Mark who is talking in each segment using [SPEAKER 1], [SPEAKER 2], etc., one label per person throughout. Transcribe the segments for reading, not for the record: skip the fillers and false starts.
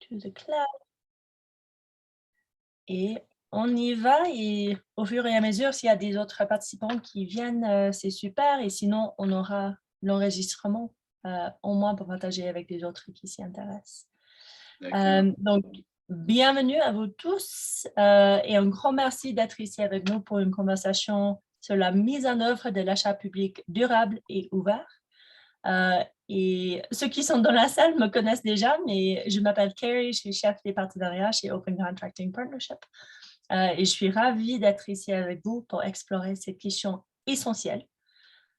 [SPEAKER 1] to the cloud. Et on y va et au fur et à mesure, s'il y a des autres participants qui viennent, c'est super et sinon on aura l'enregistrement, au moins pour partager avec les autres qui s'y intéressent.
[SPEAKER 2] Excellent.
[SPEAKER 1] Donc bienvenue à vous tous, et un grand merci d'être ici avec nous pour une conversation sur la mise en œuvre de l'achat public durable et ouvert. Et ceux qui sont dans la salle me connaissent déjà, mais je m'appelle Carrie, je suis chef des partenariats chez Open Contracting Partnership. Et je suis ravie d'être ici avec vous pour explorer cette question essentielle.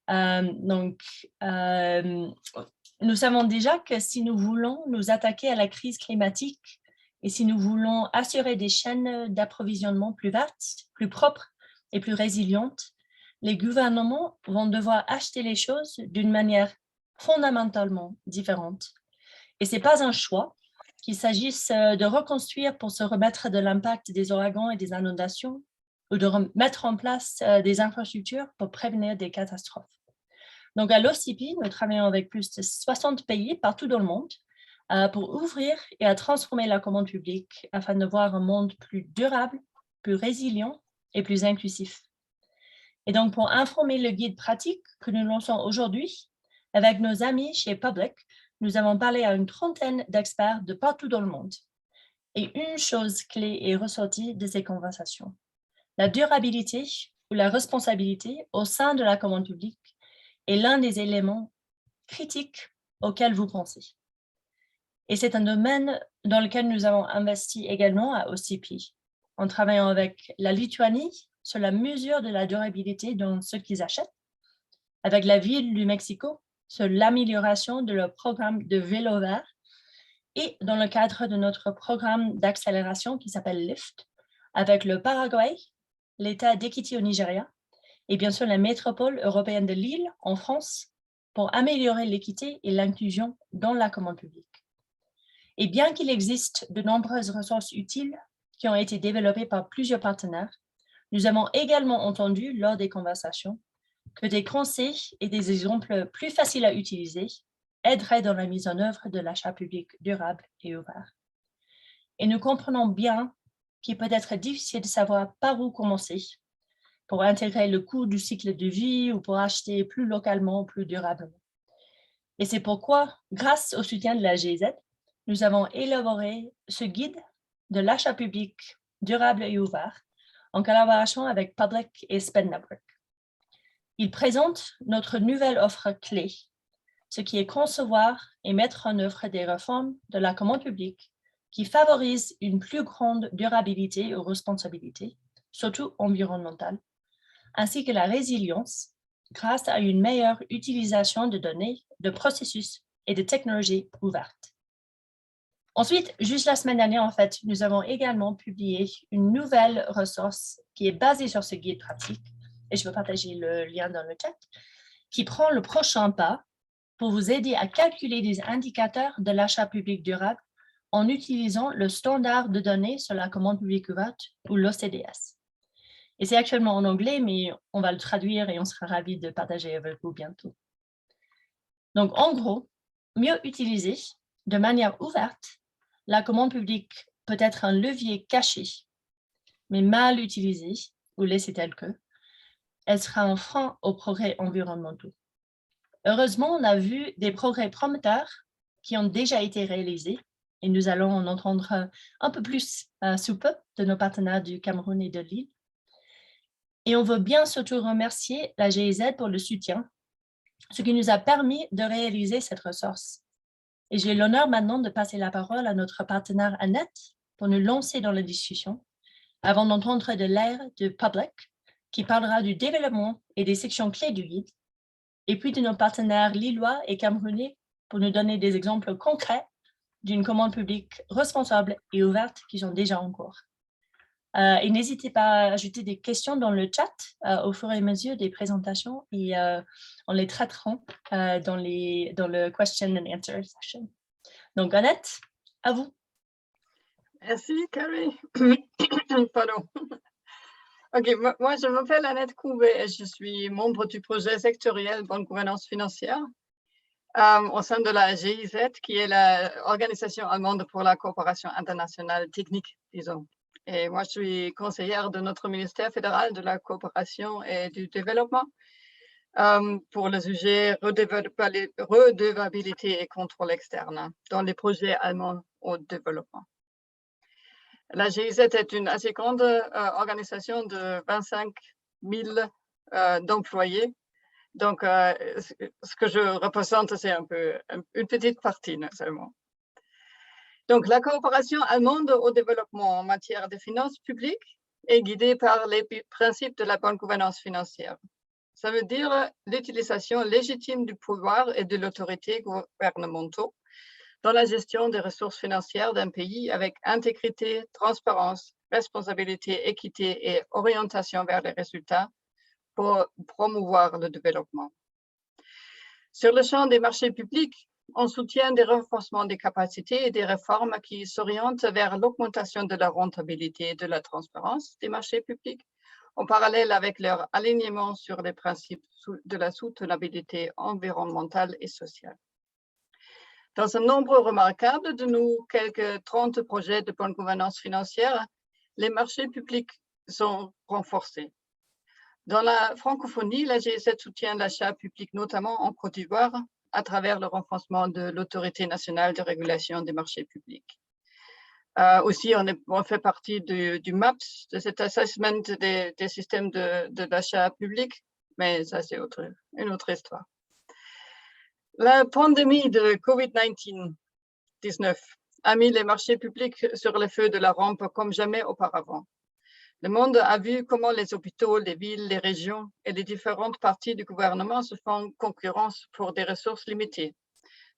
[SPEAKER 1] Donc, nous savons déjà que si nous voulons nous attaquer à la crise climatique et si nous voulons assurer des chaînes d'approvisionnement plus vertes, plus propres et plus résilientes, les gouvernements vont devoir acheter les choses d'une manière fondamentalement différente. Et ce n'est pas un choix, qu'il s'agisse de reconstruire pour se remettre de l'impact des ouragans et des inondations ou de mettre en place des infrastructures pour prévenir des catastrophes. Donc, à l'OCP, nous travaillons avec plus de 60 pays partout dans le monde pour ouvrir et à transformer la commande publique afin de voir un monde plus durable, plus résilient et plus inclusif. Et donc, pour informer le guide pratique que nous lançons aujourd'hui, avec nos amis chez Public, nous avons parlé à une trentaine d'experts de partout dans le monde. Et une chose clé est ressortie de ces conversations. La durabilité ou la responsabilité au sein de la commande publique est l'un des éléments critiques auxquels vous pensez. Et c'est un domaine dans lequel nous avons investi également à OCP, en travaillant avec la Lituanie sur la mesure de la durabilité dans ce qu'ils achètent, avec la ville du Mexico sur l'amélioration de leur programme de vélo vert et dans le cadre de notre programme d'accélération qui s'appelle LIFT, avec le Paraguay, l'État d'Équité au Nigeria et bien sûr la métropole européenne de Lille en France pour améliorer l'équité et l'inclusion dans la commande publique. Et bien qu'il existe de nombreuses ressources utiles qui ont été développées par plusieurs partenaires, nous avons également entendu lors des conversations que des conseils et des exemples plus faciles à utiliser aideraient dans la mise en œuvre de l'achat public durable et ouvert. Et nous comprenons bien qu'il peut être difficile de savoir par où commencer pour intégrer le coût du cycle de vie ou pour acheter plus localement, plus durablement. Et c'est pourquoi, grâce au soutien de la GIZ, nous avons élaboré ce guide de l'achat public durable et ouvert en collaboration avec Public et Spend Network. Il présente notre nouvelle offre clé, ce qui est concevoir et mettre en œuvre des réformes de la commande publique qui favorisent une plus grande durabilité ou responsabilité, surtout environnementale, ainsi que la résilience grâce à une meilleure utilisation de données, de processus et de technologies ouvertes. Ensuite, juste la semaine dernière, en fait, nous avons également publié une nouvelle ressource qui est basée sur ce guide pratique, et je vais partager le lien dans le chat, qui prend le prochain pas pour vous aider à calculer des indicateurs de l'achat public durable en utilisant le standard de données sur la commande publique ouverte ou l'OCDS. Et c'est actuellement en anglais, mais on va le traduire et on sera ravis de partager avec vous bientôt. Donc, en gros, mieux utiliser de manière ouverte, la commande publique peut être un levier caché, mais mal utilisé ou laissé tel que, elle sera un frein aux progrès environnementaux. Heureusement, on a vu des progrès prometteurs qui ont déjà été réalisés et nous allons en entendre un peu plus sous peu de nos partenaires du Cameroun et de Lille. Et on veut bien surtout remercier la GIZ pour le soutien, ce qui nous a permis de réaliser cette ressource. Et j'ai l'honneur maintenant de passer la parole à notre partenaire Annette pour nous lancer dans la discussion, avant d'entendre de l'air de Public, qui parlera du développement et des sections clés du guide, et puis de nos partenaires lillois et camerounais pour nous donner des exemples concrets d'une commande publique responsable et ouverte qui sont déjà en cours. Et n'hésitez pas à ajouter des questions dans le chat au fur et à mesure des présentations et on les traitera dans le question and answer session. Donc, Annette, à vous.
[SPEAKER 2] Merci, Carrie. Pardon. OK, moi, je m'appelle Annette Couvet et je suis membre du projet sectoriel Bonne Gouvernance Financière. au sein de la GIZ, qui est l'Organisation allemande pour la coopération internationale technique, disons. Et moi, je suis conseillère de notre ministère fédéral de la coopération et du développement pour le sujet redevabilité et contrôle externe dans les projets allemands au développement. La GIZ est une assez grande organisation de 25 000 d'employés. Donc, ce que je représente, c'est un peu une petite partie seulement. Donc, la coopération allemande au développement en matière de finances publiques est guidée par les principes de la bonne gouvernance financière. Ça veut dire l'utilisation légitime du pouvoir et de l'autorité gouvernementaux dans la gestion des ressources financières d'un pays avec intégrité, transparence, responsabilité, équité et orientation vers les résultats pour promouvoir le développement. Sur le champ des marchés publics, on soutient des renforcements des capacités et des réformes qui s'orientent vers l'augmentation de la rentabilité et de la transparence des marchés publics, en parallèle avec leur alignement sur les principes de la soutenabilité environnementale et sociale. Dans un nombre remarquable de nos quelques 30 projets de bonne gouvernance financière, les marchés publics sont renforcés. Dans la francophonie, la GIZ soutient l'achat public, notamment en Côte d'Ivoire, à travers le renforcement de l'Autorité nationale de régulation des marchés publics. Aussi, on fait partie du MAPS, de cet assessment des systèmes de l'achat public, mais ça, c'est une autre histoire. La pandémie de COVID-19 a mis les marchés publics sur le feu de la rampe comme jamais auparavant. Le monde a vu comment les hôpitaux, les villes, les régions et les différentes parties du gouvernement se font concurrence pour des ressources limitées,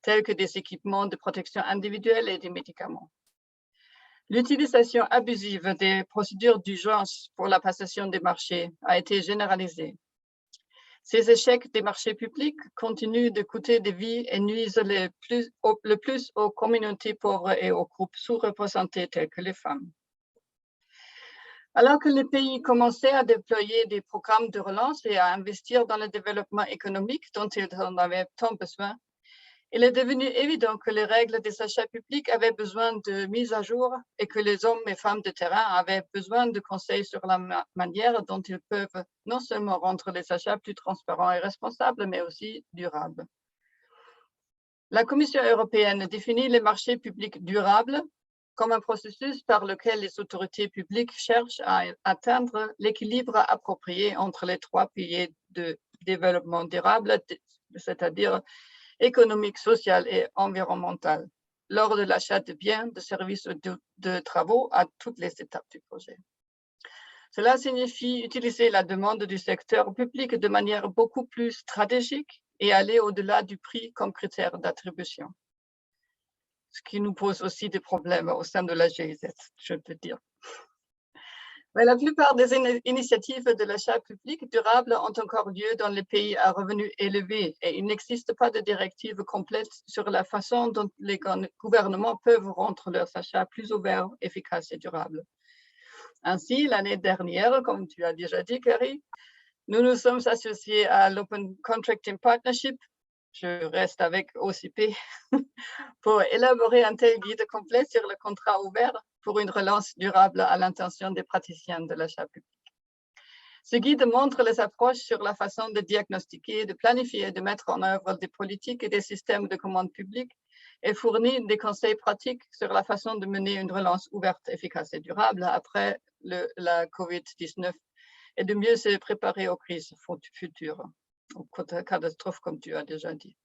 [SPEAKER 2] telles que des équipements de protection individuelle et des médicaments. L'utilisation abusive des procédures d'urgence pour la passation des marchés a été généralisée. Ces échecs des marchés publics continuent de coûter des vies et nuisent le plus aux communautés pauvres et aux groupes sous-représentés tels que les femmes. Alors que les pays commençaient à déployer des programmes de relance et à investir dans le développement économique dont ils en avaient tant besoin, il est devenu évident que les règles des achats publics avaient besoin de mise à jour et que les hommes et femmes de terrain avaient besoin de conseils sur la manière dont ils peuvent non seulement rendre les achats plus transparents et responsables, mais aussi durables. La Commission européenne définit les marchés publics durables comme un processus par lequel les autorités publiques cherchent à atteindre l'équilibre approprié entre les trois piliers de développement durable, c'est-à-dire économique, social et environnemental, lors de l'achat de biens, de services ou de travaux à toutes les étapes du projet. Cela signifie utiliser la demande du secteur public de manière beaucoup plus stratégique et aller au-delà du prix comme critère d'attribution. Ce qui nous pose aussi des problèmes au sein de la GIZ, je peux dire. Mais la plupart des initiatives de l'achat public durable ont encore lieu dans les pays à revenus élevés et il n'existe pas de directive complète sur la façon dont les gouvernements peuvent rendre leurs achats plus ouverts, efficaces et durables. Ainsi, l'année dernière, comme tu as déjà dit, Carrie, nous nous sommes associés à l'Open Contracting Partnership, je reste avec OCP, pour élaborer un tel guide complet sur le contrat ouvert pour une relance durable à l'intention des praticiens de l'achat public. Ce guide montre les approches sur la façon de diagnostiquer, de planifier et de mettre en œuvre des politiques et des systèmes de commande publique et fournit des conseils pratiques sur la façon de mener une relance ouverte, efficace et durable après la COVID-19 et de mieux se préparer aux crises futures, aux catastrophes comme tu as déjà dit.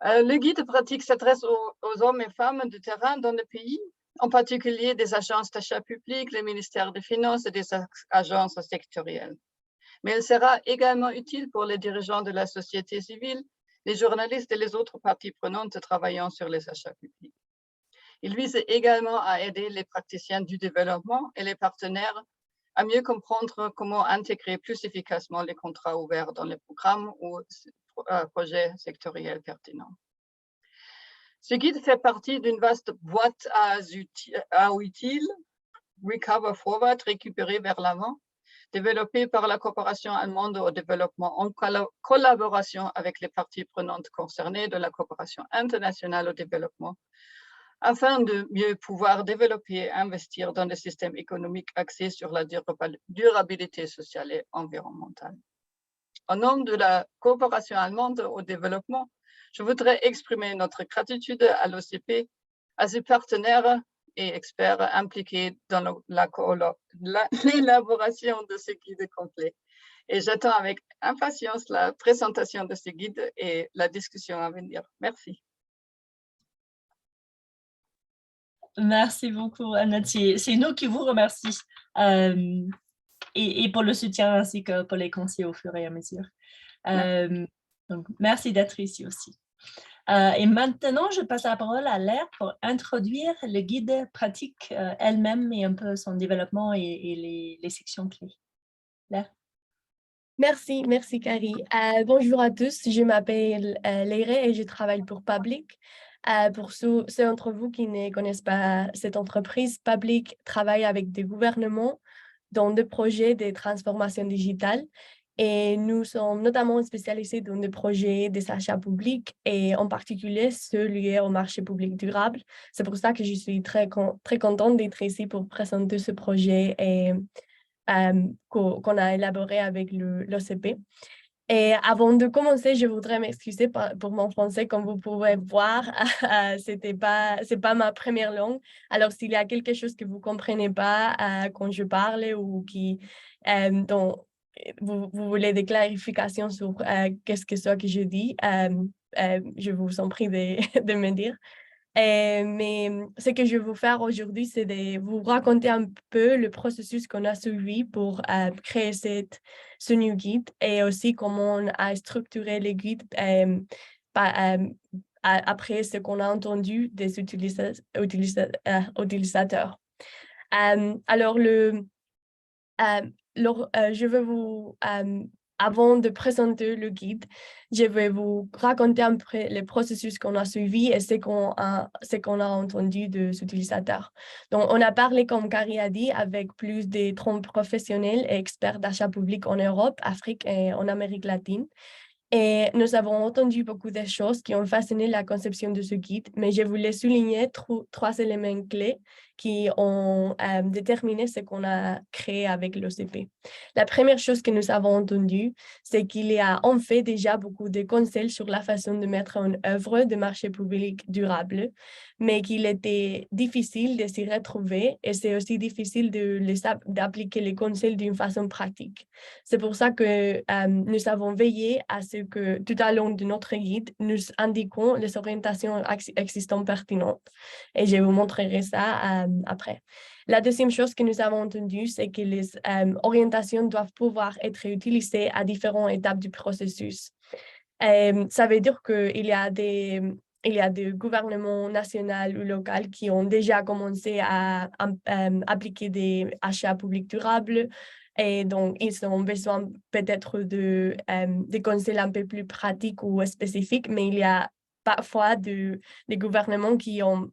[SPEAKER 2] Le guide pratique s'adresse aux hommes et femmes de terrain dans le pays, en particulier des agences d'achat public, les ministères des Finances et des agences sectorielles. Mais il sera également utile pour les dirigeants de la société civile, les journalistes et les autres parties prenantes travaillant sur les achats publics. Il vise également à aider les praticiens du développement et les partenaires à mieux comprendre comment intégrer plus efficacement les contrats ouverts dans les programmes ou projets sectoriels pertinents. Ce guide fait partie d'une vaste boîte à outils, Recover Forward, récupérer vers l'avant, développé par la coopération allemande au développement en collaboration avec les parties prenantes concernées de la coopération internationale au développement, afin de mieux pouvoir développer et investir dans des systèmes économiques axés sur la durabilité sociale et environnementale. Au nom de la coopération allemande au développement, je voudrais exprimer notre gratitude à l'OCP, à ses partenaires et experts impliqués dans l'élaboration de ce guide complet. Et j'attends avec impatience la présentation de ce guide et la discussion à venir. Merci.
[SPEAKER 1] Merci beaucoup, Annette. C'est nous qui vous remercions et pour le soutien ainsi que pour les conseils au fur et à mesure. Donc, merci d'être ici aussi. Et maintenant, je passe la parole à Laure pour introduire le guide pratique elle-même et un peu son développement et les sections clés. Laure.
[SPEAKER 3] Merci Carrie. Bonjour à tous, je m'appelle Laure et je travaille pour Public. Pour ceux d'entre vous qui ne connaissent pas cette entreprise, Public travaille avec des gouvernements dans des projets de transformation digitale. Et nous sommes notamment spécialisés dans des projets des achats publics et en particulier ceux liés au marché public durable. C'est pour ça que je suis très contente d'être ici pour présenter ce projet qu'on a élaboré avec l'OCP. Et avant de commencer, je voudrais m'excuser pour mon français. Comme vous pouvez voir, c'est pas ma première langue. Alors, s'il y a quelque chose que vous ne comprenez pas quand je parle ou dont vous voulez des clarifications sur qu'est-ce que c'est que je dis, je vous en prie de me dire. Mais ce que je vais vous faire aujourd'hui, c'est de vous raconter un peu le processus qu'on a suivi pour créer ce new guide et aussi comment on a structuré le guide après ce qu'on a entendu des utilisateurs. Alors, je vais vous, avant de présenter le guide, je vais vous raconter un peu le processus qu'on a suivi et ce qu'on a entendu des utilisateurs. Donc, on a parlé, comme Carrie a dit, avec plus de 30 professionnels et experts d'achat public en Europe, Afrique et en Amérique latine. Et nous avons entendu beaucoup de choses qui ont façonné la conception de ce guide, mais je voulais souligner trois éléments clés qui ont déterminé ce qu'on a créé avec l'OCP. La première chose que nous avons entendue, c'est qu'il y a en fait déjà beaucoup de conseils sur la façon de mettre en œuvre des marchés publics durables, mais qu'il était difficile de s'y retrouver et c'est aussi difficile d'appliquer les conseils d'une façon pratique. C'est pour ça que nous avons veillé à ce que tout au long de notre guide, nous indiquons les orientations existantes pertinentes. Et je vous montrerai ça après. La deuxième chose que nous avons entendue, c'est que les orientations doivent pouvoir être utilisées à différentes étapes du processus. Ça veut dire qu'il y a des gouvernements nationaux ou locaux qui ont déjà commencé à appliquer des achats publics durables. Et donc, ils ont besoin peut-être de conseils un peu plus pratiques ou spécifiques, mais il y a parfois des gouvernements qui n'ont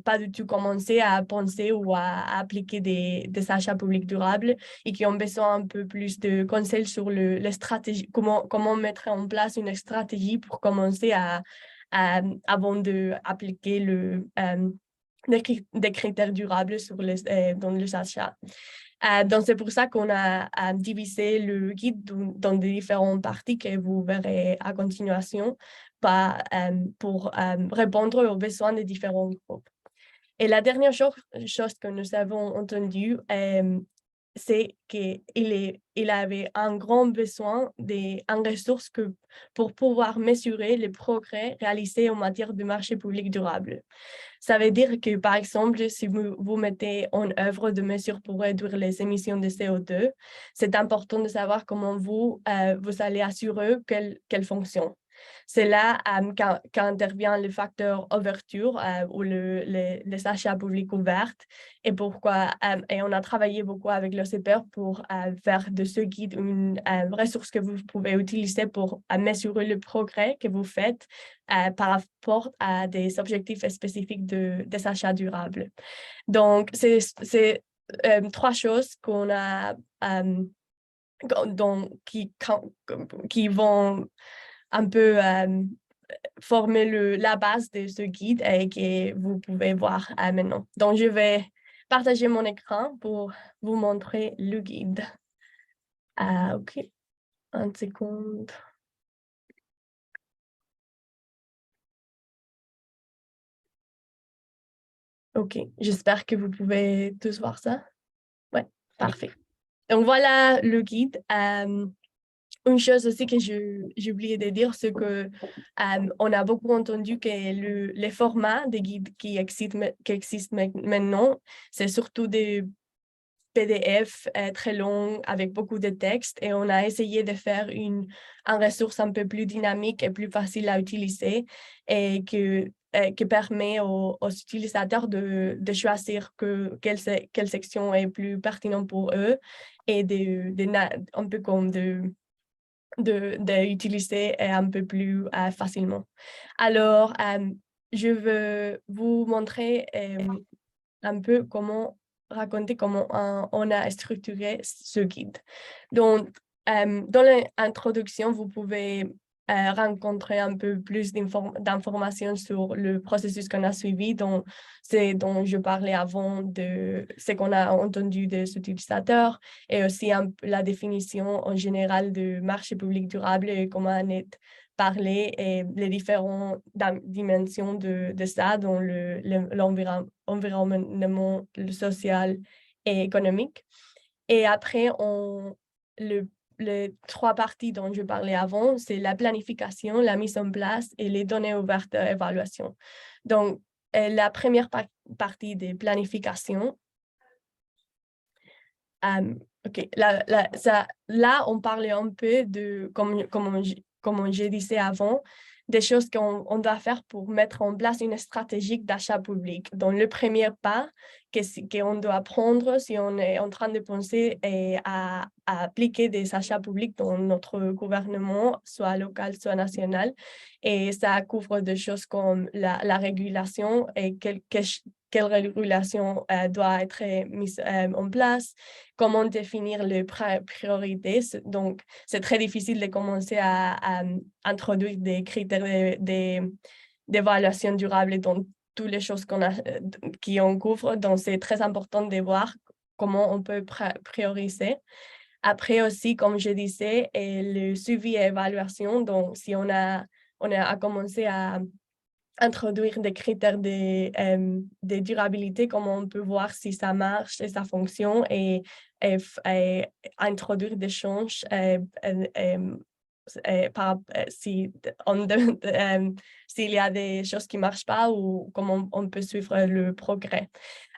[SPEAKER 3] pas du tout commencé à penser ou à appliquer des achats publics durables et qui ont besoin un peu plus de conseils sur les stratégies, comment mettre en place une stratégie pour commencer avant d'appliquer des critères durables dans les achats. Donc, c'est pour ça qu'on a divisé le guide dans des différentes parties que vous verrez à continuation pour répondre aux besoins des différents groupes. Et la dernière chose que nous avons entendue, c'est qu'il avait un grand besoin d'une ressource pour pouvoir mesurer les progrès réalisés en matière de marché public durable. Ça veut dire que, par exemple, si vous mettez en œuvre des mesures pour réduire les émissions de CO2, c'est important de savoir comment vous allez assurer qu'elles fonctionnent. C'est là qu'intervient le facteur ouverture ou les achats publics ouverts et et on a travaillé beaucoup avec l'OCP pour faire de ce guide une ressource que vous pouvez utiliser pour mesurer le progrès que vous faites par rapport à des objectifs spécifiques des achats durables. Donc, c'est trois choses qu'on a qui vont un peu former la base de ce guide et que vous pouvez voir maintenant. Donc, je vais partager mon écran pour vous montrer le guide. OK, une seconde. OK, j'espère que vous pouvez tous voir ça. Oui, parfait. Donc, voilà le guide. Une chose aussi que j'ai oublié de dire, c'est que on a beaucoup entendu que les formats des guides qui existent maintenant, c'est surtout des PDF très longs avec beaucoup de textes et on a essayé de faire une ressource un peu plus dynamique et plus facile à utiliser et qui permet aux utilisateurs de choisir quelle section est plus pertinente pour eux et un peu comme d'utiliser un peu plus facilement. Alors, je veux vous montrer un peu raconter comment on a structuré ce guide. Donc, dans l'introduction, vous pouvez rencontrer un peu plus d'informations sur le processus qu'on a suivi, dont je parlais avant de ce qu'on a entendu des utilisateurs et aussi la définition en général de marché public durable et comment on est parlé et les différentes dimensions de ça dans l'environnement, le social et économique. Et après, les trois parties dont je parlais avant, c'est la planification, la mise en place et les données ouvertes d'évaluation. Donc, la première partie de planification, OK, là, on parlait un peu de, comme je disais avant, des choses qu'on doit faire pour mettre en place une stratégie d'achat public. Donc, le premier pas qu'on doit prendre si on est en train de penser à appliquer des achats publics dans notre gouvernement, soit local, soit national. Et ça couvre des choses comme la régulation et quelle régulation doit être mise en place, comment définir les priorités. Donc, c'est très difficile de commencer à introduire des critères d'évaluation durable dans toutes les choses qui en couvre. Donc, c'est très important de voir comment on peut prioriser. Après aussi, comme je disais, le suivi et évaluation. Donc, si on a commencé à introduire des critères de durabilité, comment on peut voir si ça marche et ça fonctionne et introduire des changes s'il y a des choses qui ne marchent pas ou comment on peut suivre le progrès.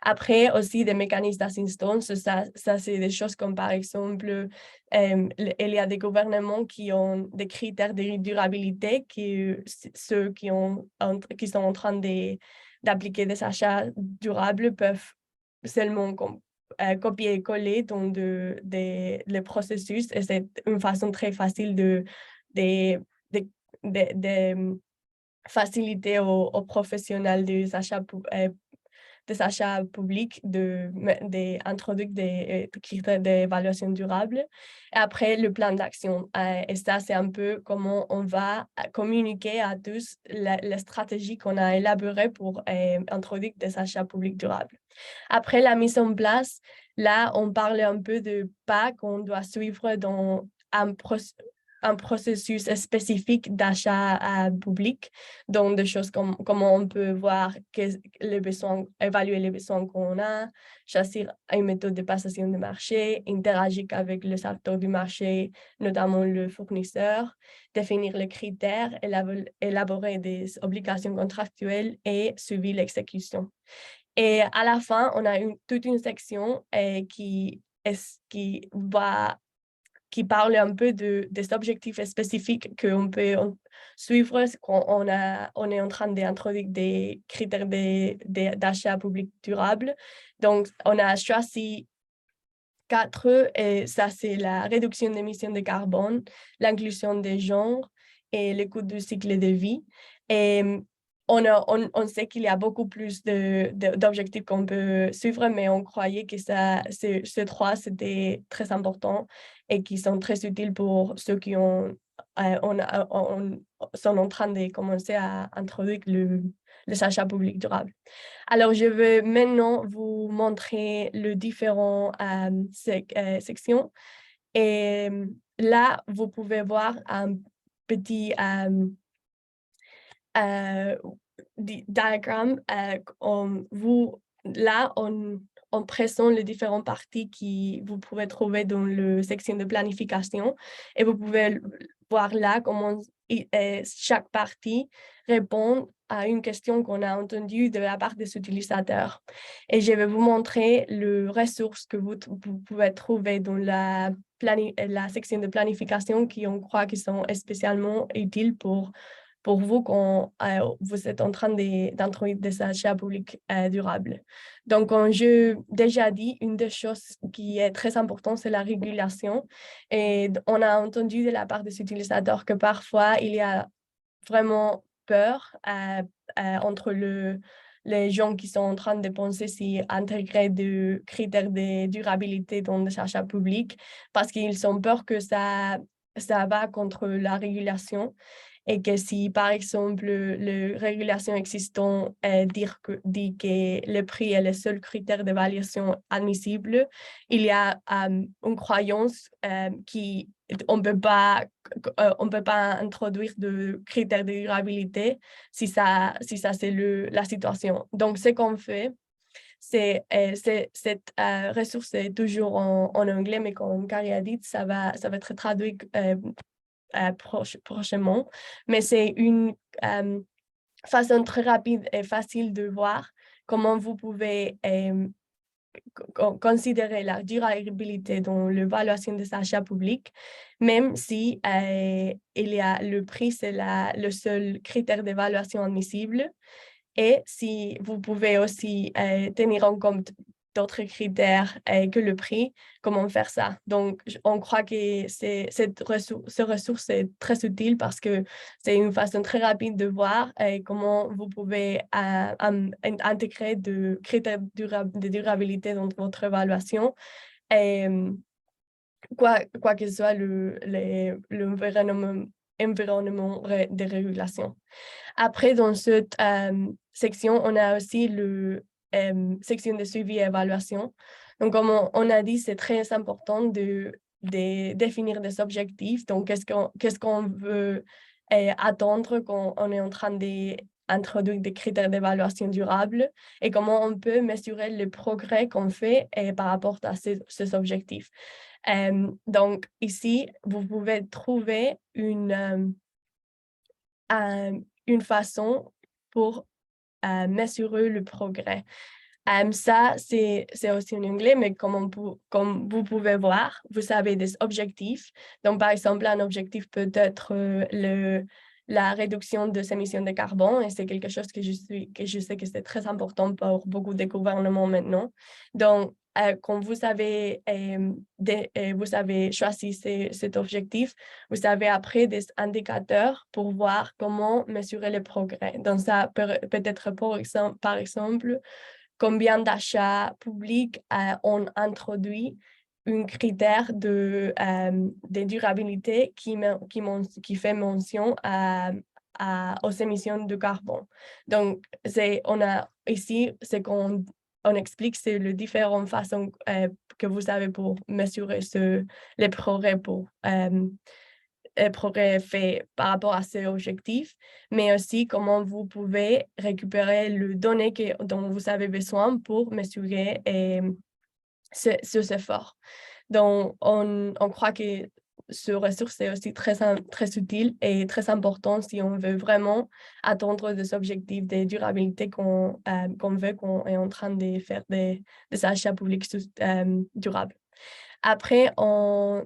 [SPEAKER 3] Après, aussi des mécanismes d'assistance, ça c'est des choses comme par exemple, il y a des gouvernements qui ont des critères de durabilité, ceux qui sont en train d'appliquer des achats durables peuvent seulement copier et coller dans les processus et c'est une façon très facile de faciliter aux professionnels des achats publics d'introduire des critères d'évaluation durable. Et après, le plan d'action. Et ça, c'est un peu comment on va communiquer à tous la stratégie qu'on a élaborée pour introduire des achats publics durables. Après la mise en place, là, on parle un peu de pas qu'on doit suivre dans un processus spécifique d'achat public, donc des choses comme comment on peut voir évaluer les besoins qu'on a, choisir une méthode de passation de marché, interagir avec les acteurs du marché, notamment le fournisseur, définir les critères, élaborer des obligations contractuelles et suivre l'exécution. Et à la fin, on a toute une section qui parle un peu des objectifs spécifiques qu'on peut suivre quand on est en train d'introduire des critères d'achat public durable. Donc, on a choisi 4, et ça, c'est la réduction d'émissions de carbone, l'inclusion des genres et l'écoute du cycle de vie. Et on sait qu'il y a beaucoup plus d'objectifs qu'on peut suivre, mais on croyait que ces 3, c'était très important et qui sont très utiles pour ceux qui sont en train de commencer à introduire les achats publics durables. Alors, je vais maintenant vous montrer les différentes sections. Et là, vous pouvez voir un petit diagramme. Là, on présente les différentes parties que vous pouvez trouver dans la section de planification. Et vous pouvez voir là comment chaque partie répond à une question qu'on a entendue de la part des utilisateurs. Et je vais vous montrer les ressources que vous pouvez trouver dans la section de planification qui, on croit, qui sont spécialement utiles pour vous quand vous êtes en train d'introduire des achats publics durables. Donc, comme j'ai déjà dit, une des choses qui est très importante, c'est la régulation. Et on a entendu de la part des utilisateurs que parfois, il y a vraiment peur entre les gens qui sont en train de penser si intégrer des critères de durabilité dans les achats publics parce qu'ils ont peur que ça va contre la régulation. Et que si, par exemple, les régulations existantes dit que le prix est le seul critère d'évaluation admissible, il y a une croyance qu'on ne peut pas introduire de critères de durabilité si ça c'est la situation. Donc, ce qu'on fait, cette ressource est toujours en anglais, mais comme Carrie a dit, ça va être traduit prochainement, mais c'est une façon très rapide et facile de voir comment vous pouvez considérer la durabilité dans l'évaluation des achats publics, même si il y a le prix, c'est le seul critère d'évaluation admissible. Et si vous pouvez aussi tenir en compte d'autres critères que le prix, comment faire ça. Donc, on croit que cette ressource est très utile parce que c'est une façon très rapide de voir comment vous pouvez intégrer des critères de durabilité dans votre évaluation. Et, quoi que soit l'environnement de régulation. Après, dans cette section, on a aussi la section de suivi et évaluation. Donc, comme on a dit, c'est très important de définir des objectifs. Donc, qu'est-ce qu'on veut attendre quand on est en train d'introduire des critères d'évaluation durable et comment on peut mesurer le progrès qu'on fait par rapport à ces objectifs. Donc, ici, vous pouvez trouver une façon pour mesurer le progrès. Ça, c'est aussi en anglais, mais comme vous pouvez voir, vous avez des objectifs. Donc, par exemple, un objectif peut être la réduction des émissions de carbone, et c'est quelque chose que je sais que c'est très important pour beaucoup de gouvernements maintenant. Donc, quand vous avez choisi cet objectif, vous avez après des indicateurs pour voir comment mesurer le progrès. Donc, ça peut être, par exemple, combien d'achats publics ont introduit un critère de durabilité qui fait mention aux émissions de carbone. Donc, on a ici, ce qu'on explique, c'est les différentes façons que vous avez pour mesurer les progrès faits par rapport à ces objectifs, mais aussi comment vous pouvez récupérer les données dont vous avez besoin pour mesurer ces efforts. Donc, on croit que ce ressource est aussi très utile et très important si on veut vraiment atteindre des objectifs de durabilité qu'on veut, qu'on est en train de faire des achats publics durables. Après, dans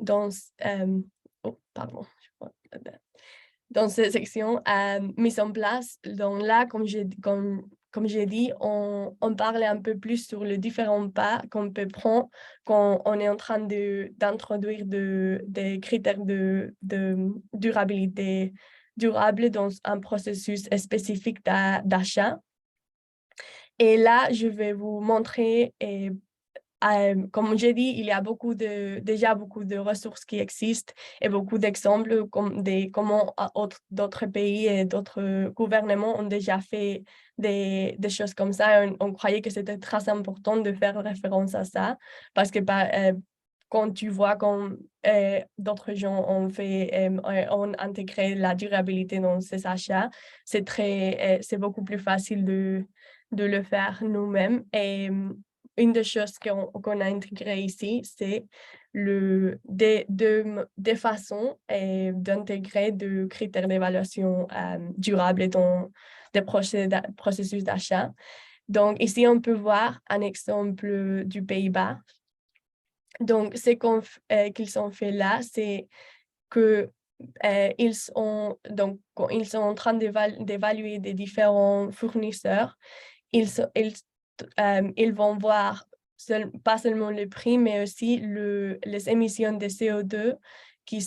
[SPEAKER 3] cette section, mise en place, donc là, comme j'ai dit, on parle un peu plus sur les différents pas qu'on peut prendre quand on est en train d'introduire des critères de durabilité durable dans un processus spécifique d'achat. Et là, je vais vous montrer, comme j'ai dit, il y a déjà beaucoup de ressources qui existent et beaucoup d'exemples comment d'autres pays et d'autres gouvernements ont déjà fait des choses comme ça. On croyait que c'était très important de faire référence à ça parce que quand tu vois comme d'autres gens ont intégré la durabilité dans ces achats, c'est beaucoup plus facile de le faire nous-mêmes. Et une des choses qu'on a intégrées ici, c'est des façons d'intégrer des critères d'évaluation durables dans des processus d'achat. Donc, ici, on peut voir un exemple du Pays-Bas. Donc, ce qu'ils ont fait là, c'est que ils sont en train d'évaluer des différents fournisseurs. Ils vont voir pas seulement le prix, mais aussi les émissions de CO2 qu'ils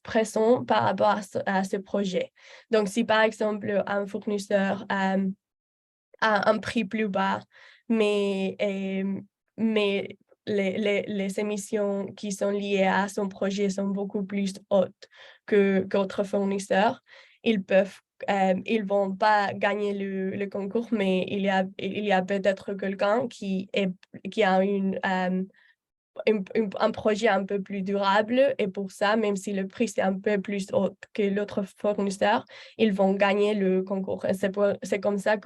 [SPEAKER 3] présentent par rapport à ce projet. Donc, si par exemple un fournisseur a un prix plus bas, mais les émissions qui sont liées à son projet sont beaucoup plus hautes qu'autres fournisseurs, ils vont pas gagner le concours, mais il y a peut-être quelqu'un qui a un projet un peu plus durable, et pour ça, même si le prix c'est un peu plus haut que l'autre fournisseur, ils vont gagner le concours. C'est comme ça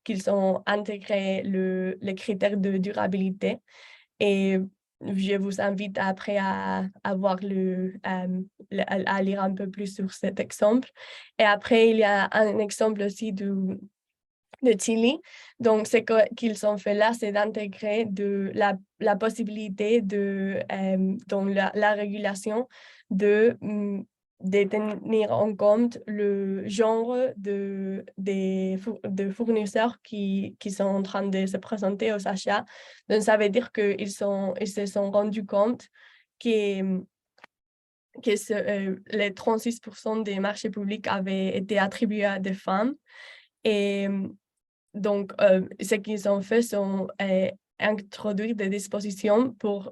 [SPEAKER 3] qu'ils ont intégré les critères de durabilité. Et je vous invite après à lire un peu plus sur cet exemple. Et après, il y a un exemple aussi de Chili. Donc, ce qu'ils ont fait là, c'est d'intégrer la possibilité dans la régulation de tenir en compte le genre de fournisseurs qui sont en train de se présenter aux achats. Donc, ça veut dire qu'ils se sont rendus compte que les 36% des marchés publics avaient été attribués à des femmes. Et donc, ce qu'ils ont fait, c'est introduire des dispositions pour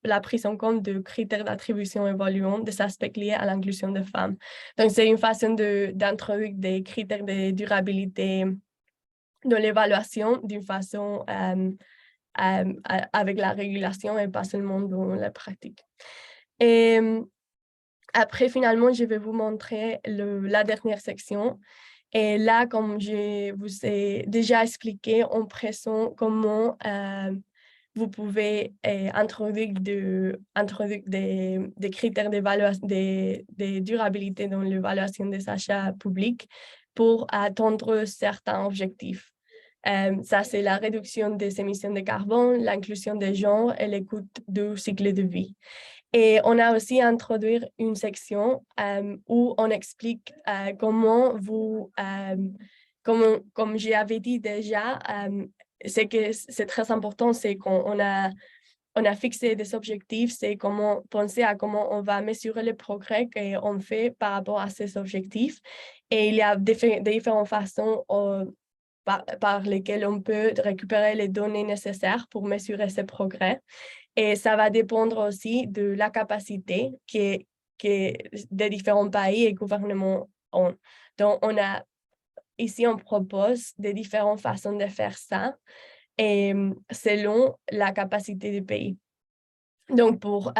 [SPEAKER 3] la prise en compte de critères d'attribution évaluant des aspects liés à l'inclusion des femmes. Donc, c'est une façon d'introduire des critères de durabilité dans l'évaluation d'une façon avec la régulation et pas seulement dans la pratique. Et après, finalement, je vais vous montrer la dernière section. Et là, comme je vous ai déjà expliqué, on présente comment vous pouvez introduire des critères de durabilité dans l'évaluation des achats publics pour atteindre certains objectifs. Ça, c'est la réduction des émissions de carbone, l'inclusion des genres et l'écoute du cycle de vie. Et on a aussi introduit une section où on explique comment comme j'avais dit déjà, c'est que c'est très important, c'est qu'on a fixé des objectifs, c'est comment penser à comment on va mesurer le progrès qu'on fait par rapport à ces objectifs. Et il y a différentes façons par lesquelles on peut récupérer les données nécessaires pour mesurer ces progrès. Et ça va dépendre aussi de la capacité que des différents pays et gouvernements ont. Donc, ici, on propose des différentes façons de faire ça et selon la capacité du pays. Donc, comme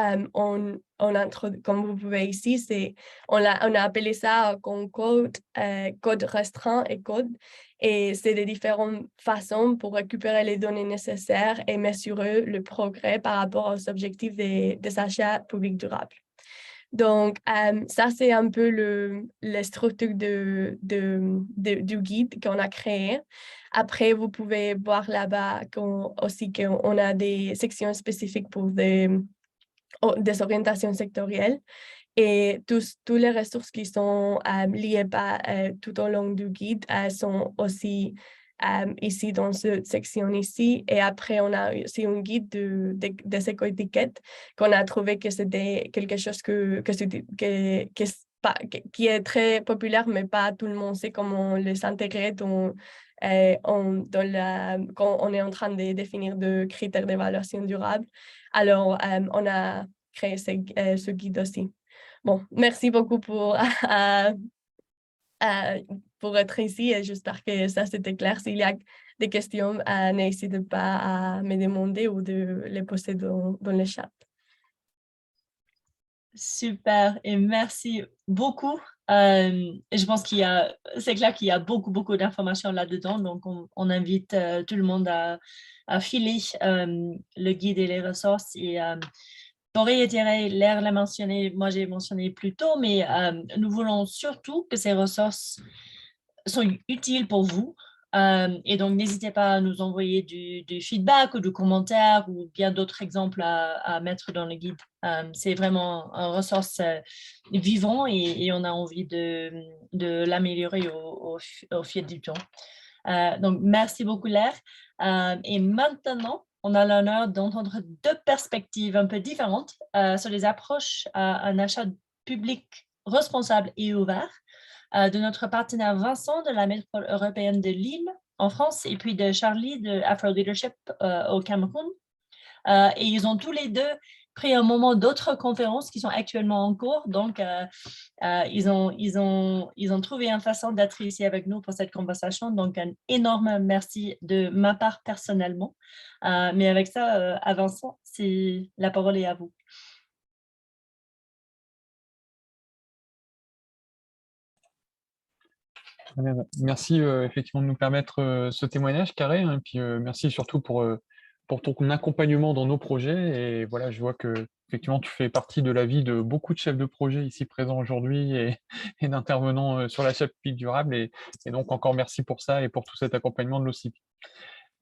[SPEAKER 3] vous pouvez ici, on a appelé ça code restreint et code. Et c'est des différentes façons pour récupérer les données nécessaires et mesurer le progrès par rapport aux objectifs des achats publics durables. Donc, ça, c'est un peu la structure du guide qu'on a créé. Après, vous pouvez voir là-bas aussi qu'on a des sections spécifiques pour des orientations sectorielles. Et tous les ressources qui sont liées tout au long du guide sont aussi ici dans cette section ici. Et après, on a aussi un guide des éco-étiquettes qu'on a trouvé que c'était quelque chose que qui est très populaire, mais pas tout le monde sait comment les intégrer quand on est en train de définir des critères d'évaluation durable. Alors, on a créé ce guide aussi. Bon, merci beaucoup pour être ici et j'espère que ça c'était clair. S'il y a des questions, n'hésitez pas à me demander ou de les poster dans le chat.
[SPEAKER 1] Super et merci beaucoup. Je pense c'est clair qu'il y a beaucoup d'informations là-dedans, donc on invite tout le monde à filer le guide et les ressources. Et pour réitérer, Laure l'a mentionné, moi j'ai mentionné plus tôt, mais nous voulons surtout que ces ressources sont utiles pour vous. Et donc, n'hésitez pas à nous envoyer du feedback ou du commentaire ou bien d'autres exemples à mettre dans le guide. C'est vraiment un ressource vivant et on a envie de l'améliorer au fil du temps. Donc, merci beaucoup, Laure. Et maintenant, on a l'honneur d'entendre deux perspectives un peu différentes sur les approches à un achat public responsable et ouvert de notre partenaire Vincent de la métropole européenne de Lille en France et puis de Charlie de Afro Leadership au Cameroun. Et ils ont tous les deux pris un moment d'autres conférences qui sont actuellement en cours. Donc, ils ont trouvé une façon d'être ici avec nous pour cette conversation. Donc, un énorme merci de ma part personnellement. Mais avec ça, à Vincent, la parole est à vous.
[SPEAKER 4] Merci effectivement de nous permettre ce témoignage, Carré, hein, et puis merci surtout pour ton accompagnement dans nos projets. Et voilà, je vois que effectivement tu fais partie de la vie de beaucoup de chefs de projet ici présents aujourd'hui et d'intervenants sur l'achat public durable. Et donc encore merci pour ça et pour tout cet accompagnement de l'OCIP.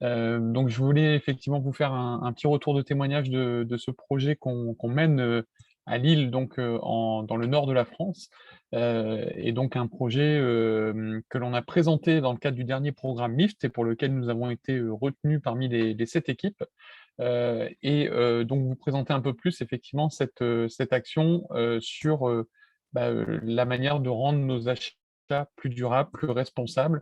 [SPEAKER 4] Donc je voulais effectivement vous faire un petit retour de témoignage de ce projet qu'on mène à Lille, donc dans le nord de la France, et donc un projet que l'on a présenté dans le cadre du dernier programme MIFT et pour lequel nous avons été retenus parmi les 7 équipes. Donc vous présenter un peu plus effectivement cette action sur la manière de rendre nos achats plus durables, plus responsables.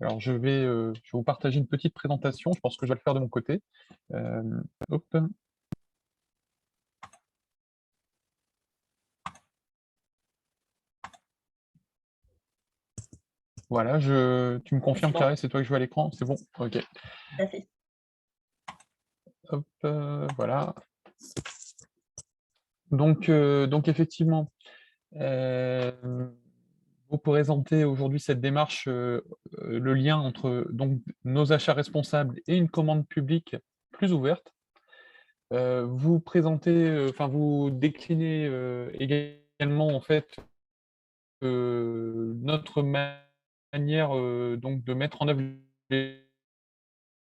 [SPEAKER 4] Alors je vais vous partager une petite présentation, je pense que je vais le faire de mon côté. Hop. Voilà, tu me confirmes, Carré, c'est toi que je vois à l'écran? C'est bon? Ok.
[SPEAKER 1] Tout à fait.
[SPEAKER 4] Hop, voilà. Donc effectivement, vous présentez aujourd'hui cette démarche, le lien entre donc, nos achats responsables et une commande publique plus ouverte. Vous présentez, vous déclinez également en fait notre manière donc de mettre en œuvre les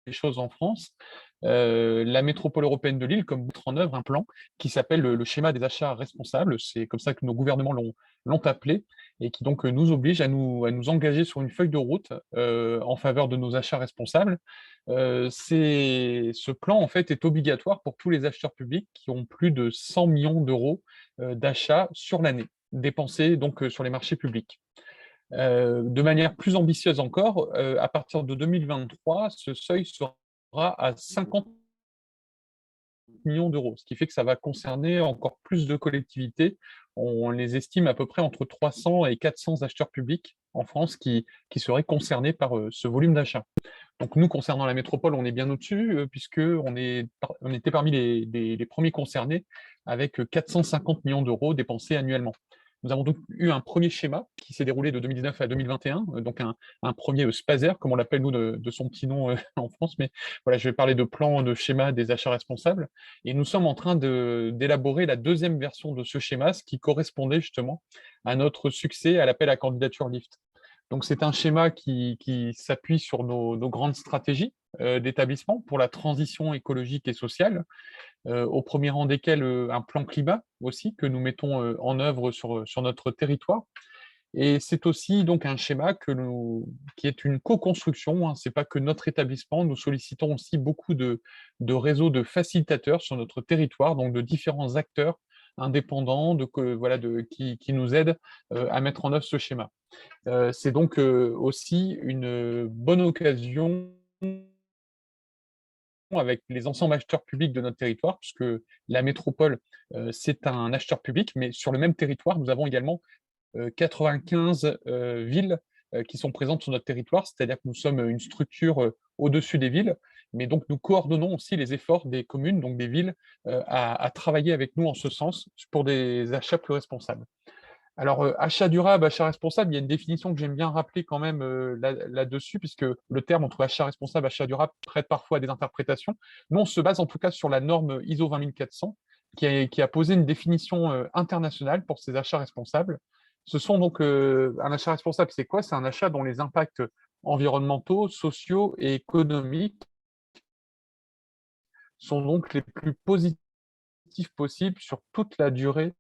[SPEAKER 4] choses en France. La métropole européenne de Lille comme mettre en œuvre un plan qui s'appelle le schéma des achats responsables. C'est comme ça que nos gouvernements l'ont appelé et qui donc nous oblige à nous engager sur une feuille de route en faveur de nos achats responsables. Ce plan en fait est obligatoire pour tous les acheteurs publics qui ont plus de 100 millions d'euros d'achats sur l'année, dépensés donc sur les marchés publics. De manière plus ambitieuse encore, à partir de 2023, ce seuil sera à 50 millions d'euros, ce qui fait que ça va concerner encore plus de collectivités. On les estime à peu près entre 300 et 400 acheteurs publics en France qui seraient concernés par ce volume d'achat. Donc nous, concernant la métropole, on est bien au-dessus, puisqu'on était parmi les premiers concernés avec 450 millions d'euros dépensés annuellement. Nous avons donc eu un premier schéma qui s'est déroulé de 2019 à 2021, donc un premier SPASER, comme on l'appelle nous de son petit nom en France, mais voilà, je vais parler de plan de schéma des achats responsables, et nous sommes en train d'élaborer la deuxième version de ce schéma, ce qui correspondait justement à notre succès à l'appel à candidature LIFT. Donc c'est un schéma qui s'appuie sur nos grandes stratégies d'établissement pour la transition écologique et sociale, au premier rang desquels un plan climat aussi que nous mettons en œuvre sur notre territoire. Et c'est aussi donc un schéma qui est une co-construction, hein. Ce n'est pas que notre établissement, nous sollicitons aussi beaucoup de réseaux de facilitateurs sur notre territoire, donc de différents acteurs indépendants qui nous aident à mettre en œuvre ce schéma. C'est donc aussi une bonne occasion avec les ensembles acheteurs publics de notre territoire, puisque la métropole, c'est un acheteur public, mais sur le même territoire, nous avons également 95 villes qui sont présentes sur notre territoire, c'est-à-dire que nous sommes une structure au-dessus des villes, mais donc nous coordonnons aussi les efforts des communes, donc des villes, à travailler avec nous en ce sens pour des achats plus responsables. Alors, achat durable, achat responsable, il y a une définition que j'aime bien rappeler quand même là-dessus, puisque le terme entre achat responsable et achat durable prête parfois à des interprétations. Nous, on se base en tout cas sur la norme ISO 20400, qui a posé une définition internationale pour ces achats responsables. Ce sont donc un achat responsable, c'est quoi? C'est un achat dont les impacts environnementaux, sociaux et économiques sont donc les plus positifs possibles sur toute la durée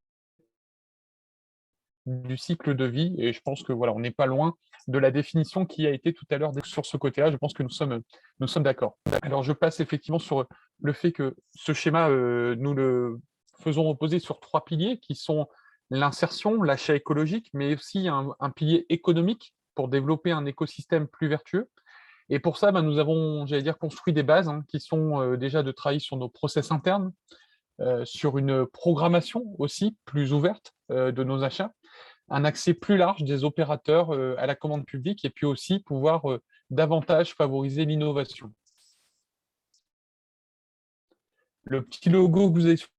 [SPEAKER 4] du cycle de vie. Et je pense que voilà, on n'est pas loin de la définition qui a été tout à l'heure sur ce côté-là. Je pense que nous sommes d'accord. Alors, je passe effectivement sur le fait que ce schéma, nous le faisons reposer sur 3 piliers qui sont l'insertion, l'achat écologique, mais aussi un pilier économique pour développer un écosystème plus vertueux. Et pour ça, nous avons, j'allais dire, construit des bases qui sont déjà de travailler sur nos process internes, sur une programmation aussi plus ouverte de nos achats, un accès plus large des opérateurs à la commande publique et puis aussi pouvoir davantage favoriser l'innovation. Le petit logo que vous avez sur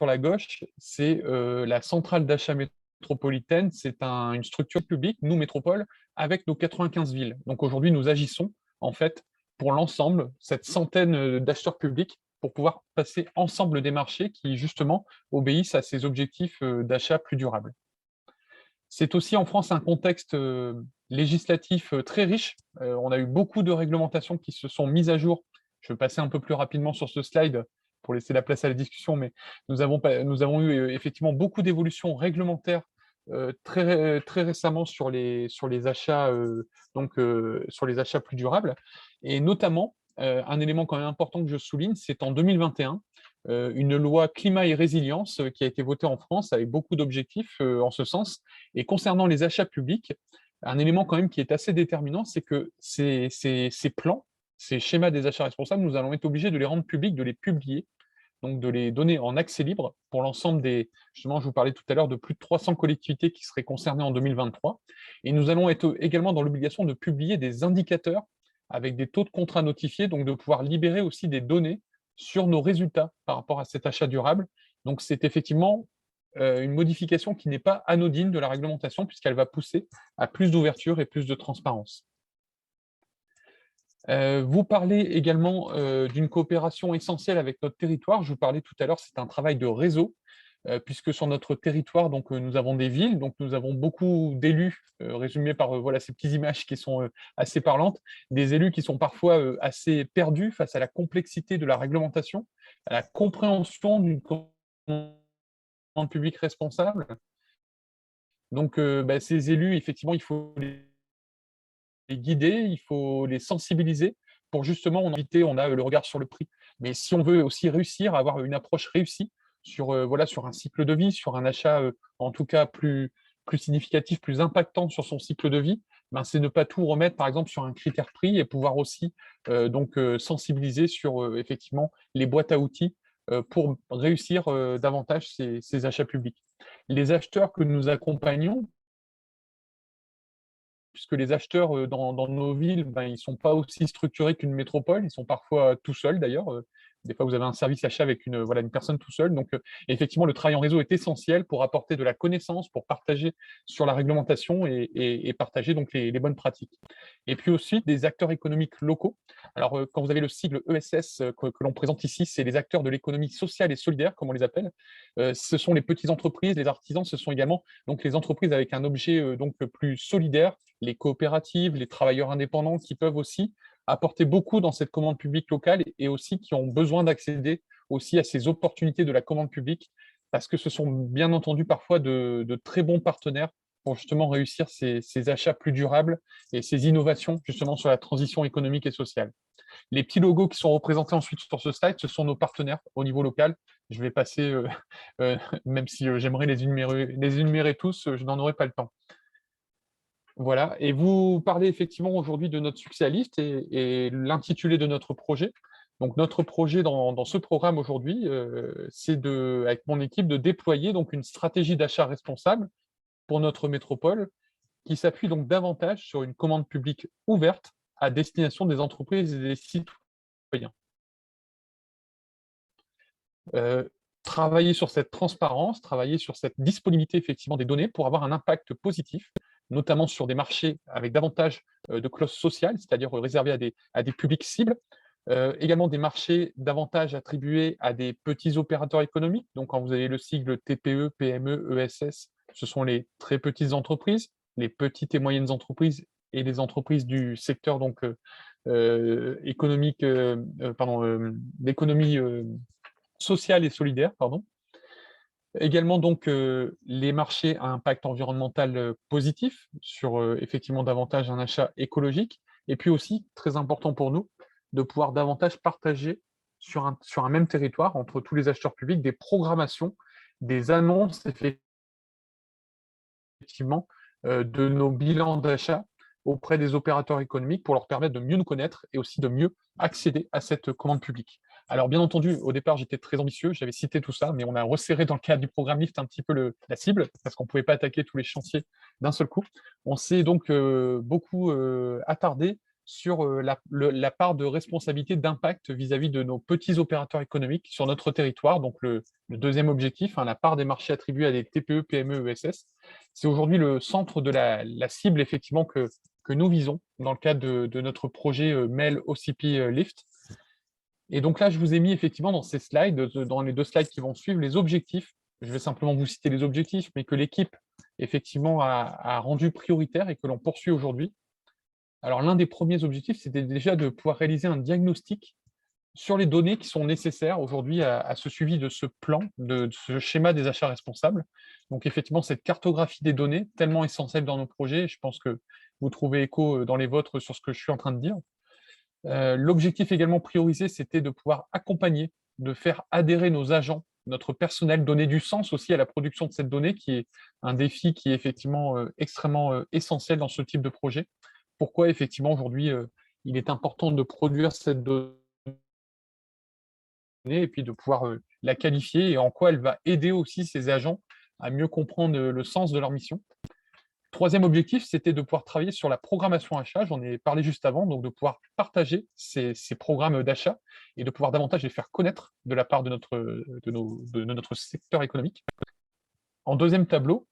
[SPEAKER 4] la gauche, c'est la centrale d'achat métropolitaine. C'est une structure publique, nous, métropole, avec nos 95 villes. Donc aujourd'hui, nous agissons en fait pour l'ensemble, cette centaine d'acheteurs publics, pour pouvoir passer ensemble des marchés qui, justement, obéissent à ces objectifs d'achat plus durables. C'est aussi en France un contexte législatif très riche. On a eu beaucoup de réglementations qui se sont mises à jour. Je vais passer un peu plus rapidement sur ce slide pour laisser la place à la discussion, mais nous avons eu effectivement beaucoup d'évolutions réglementaires très récemment sur les achats, sur les achats plus durables. Et notamment, un élément quand même important que je souligne, c'est en 2021, une loi climat et résilience qui a été votée en France avec beaucoup d'objectifs en ce sens. Et concernant les achats publics, un élément quand même qui est assez déterminant, c'est que ces plans, ces schémas des achats responsables, nous allons être obligés de les rendre publics, de les publier, donc de les donner en accès libre pour l'ensemble des… Justement, je vous parlais tout à l'heure de plus de 300 collectivités qui seraient concernées en 2023. Et nous allons être également dans l'obligation de publier des indicateurs avec des taux de contrat notifiés, donc de pouvoir libérer aussi des données sur nos résultats par rapport à cet achat durable. Donc c'est effectivement une modification qui n'est pas anodine de la réglementation puisqu'elle va pousser à plus d'ouverture et plus de transparence. Vous parlez également d'une coopération essentielle avec notre territoire. Je vous parlais tout à l'heure, c'est un travail de réseau, puisque sur notre territoire, donc, nous avons des villes, donc nous avons beaucoup d'élus, résumés par voilà, ces petites images qui sont assez parlantes, des élus qui sont parfois assez perdus face à la complexité de la réglementation, à la compréhension d'une commande publique responsable. Donc, ces élus, effectivement, il faut les guider, il faut les sensibiliser pour justement, on a le regard sur le prix. Mais si on veut aussi réussir à avoir une approche réussie sur, voilà, sur un cycle de vie, sur un achat en tout cas plus significatif, plus impactant sur son cycle de vie, c'est ne pas tout remettre par exemple sur un critère prix et pouvoir aussi sensibiliser sur effectivement les boîtes à outils pour réussir davantage ces achats publics. Les acheteurs que nous accompagnons, puisque les acheteurs dans nos villes, ils ne sont pas aussi structurés qu'une métropole, ils sont parfois tout seuls d'ailleurs. Des fois, vous avez un service achat avec une personne tout seule. Donc, effectivement, le travail en réseau est essentiel pour apporter de la connaissance, pour partager sur la réglementation et partager donc les bonnes pratiques. Et puis aussi des acteurs économiques locaux. Alors, quand vous avez le sigle ESS que l'on présente ici, c'est les acteurs de l'économie sociale et solidaire, comme on les appelle. Ce sont les petites entreprises, les artisans, ce sont également donc les entreprises avec un objet donc plus solidaire, les coopératives, les travailleurs indépendants qui peuvent aussi apporter beaucoup dans cette commande publique locale et aussi qui ont besoin d'accéder aussi à ces opportunités de la commande publique parce que ce sont bien entendu parfois de très bons partenaires pour justement réussir ces achats plus durables et ces innovations justement sur la transition économique et sociale. Les petits logos qui sont représentés ensuite sur ce slide, ce sont nos partenaires au niveau local. Je vais passer, même si j'aimerais les énumérer tous, je n'en aurai pas le temps. Voilà, et vous parlez effectivement aujourd'hui de notre succès à Lift et l'intitulé de notre projet. Donc notre projet dans ce programme aujourd'hui, c'est avec mon équipe de déployer donc une stratégie d'achat responsable pour notre métropole qui s'appuie donc davantage sur une commande publique ouverte à destination des entreprises et des citoyens. Travailler sur cette transparence, travailler sur cette disponibilité effectivement des données pour avoir un impact positif, notamment sur des marchés avec davantage de clauses sociales, c'est-à-dire réservés à des publics cibles, également des marchés davantage attribués à des petits opérateurs économiques. Donc quand vous avez le sigle TPE, PME, ESS, ce sont les très petites entreprises, les petites et moyennes entreprises et les entreprises du secteur donc économique, d'économie sociale et solidaire, pardon. Également, donc, les marchés à impact environnemental positif sur effectivement davantage un achat écologique. Et puis aussi, très important pour nous, de pouvoir davantage partager sur un même territoire, entre tous les acheteurs publics, des programmations, des annonces, effectivement, de nos bilans d'achat auprès des opérateurs économiques pour leur permettre de mieux nous connaître et aussi de mieux accéder à cette commande publique. Alors, bien entendu, au départ, j'étais très ambitieux, j'avais cité tout ça, mais on a resserré dans le cadre du programme Lift un petit peu la cible, parce qu'on ne pouvait pas attaquer tous les chantiers d'un seul coup. On s'est donc beaucoup attardé sur la part de responsabilité d'impact vis-à-vis de nos petits opérateurs économiques sur notre territoire. Donc, le deuxième objectif, la part des marchés attribués à des TPE, PME, ESS, c'est aujourd'hui le centre de la cible, effectivement, que nous visons dans le cadre de notre projet MEL OCP Lift. Et donc là, je vous ai mis effectivement dans ces slides, dans les 2 slides qui vont suivre, les objectifs. Je vais simplement vous citer les objectifs, mais que l'équipe, effectivement, a rendu prioritaire et que l'on poursuit aujourd'hui. Alors, l'un des premiers objectifs, c'était déjà de pouvoir réaliser un diagnostic sur les données qui sont nécessaires aujourd'hui à ce suivi de ce plan, de ce schéma des achats responsables. Donc, effectivement, cette cartographie des données, tellement essentielle dans nos projets, je pense que vous trouvez écho dans les vôtres sur ce que je suis en train de dire. L'objectif également priorisé, c'était de pouvoir accompagner, de faire adhérer nos agents, notre personnel, donner du sens aussi à la production de cette donnée, qui est un défi qui est effectivement extrêmement essentiel dans ce type de projet. Pourquoi effectivement aujourd'hui, il est important de produire cette donnée et puis de pouvoir la qualifier et en quoi elle va aider aussi ces agents à mieux comprendre le sens de leur mission. Troisième objectif, c'était de pouvoir travailler sur la programmation achat, j'en ai parlé juste avant, donc de pouvoir partager ces programmes d'achat et de pouvoir davantage les faire connaître de la part de notre secteur économique. En deuxième tableau,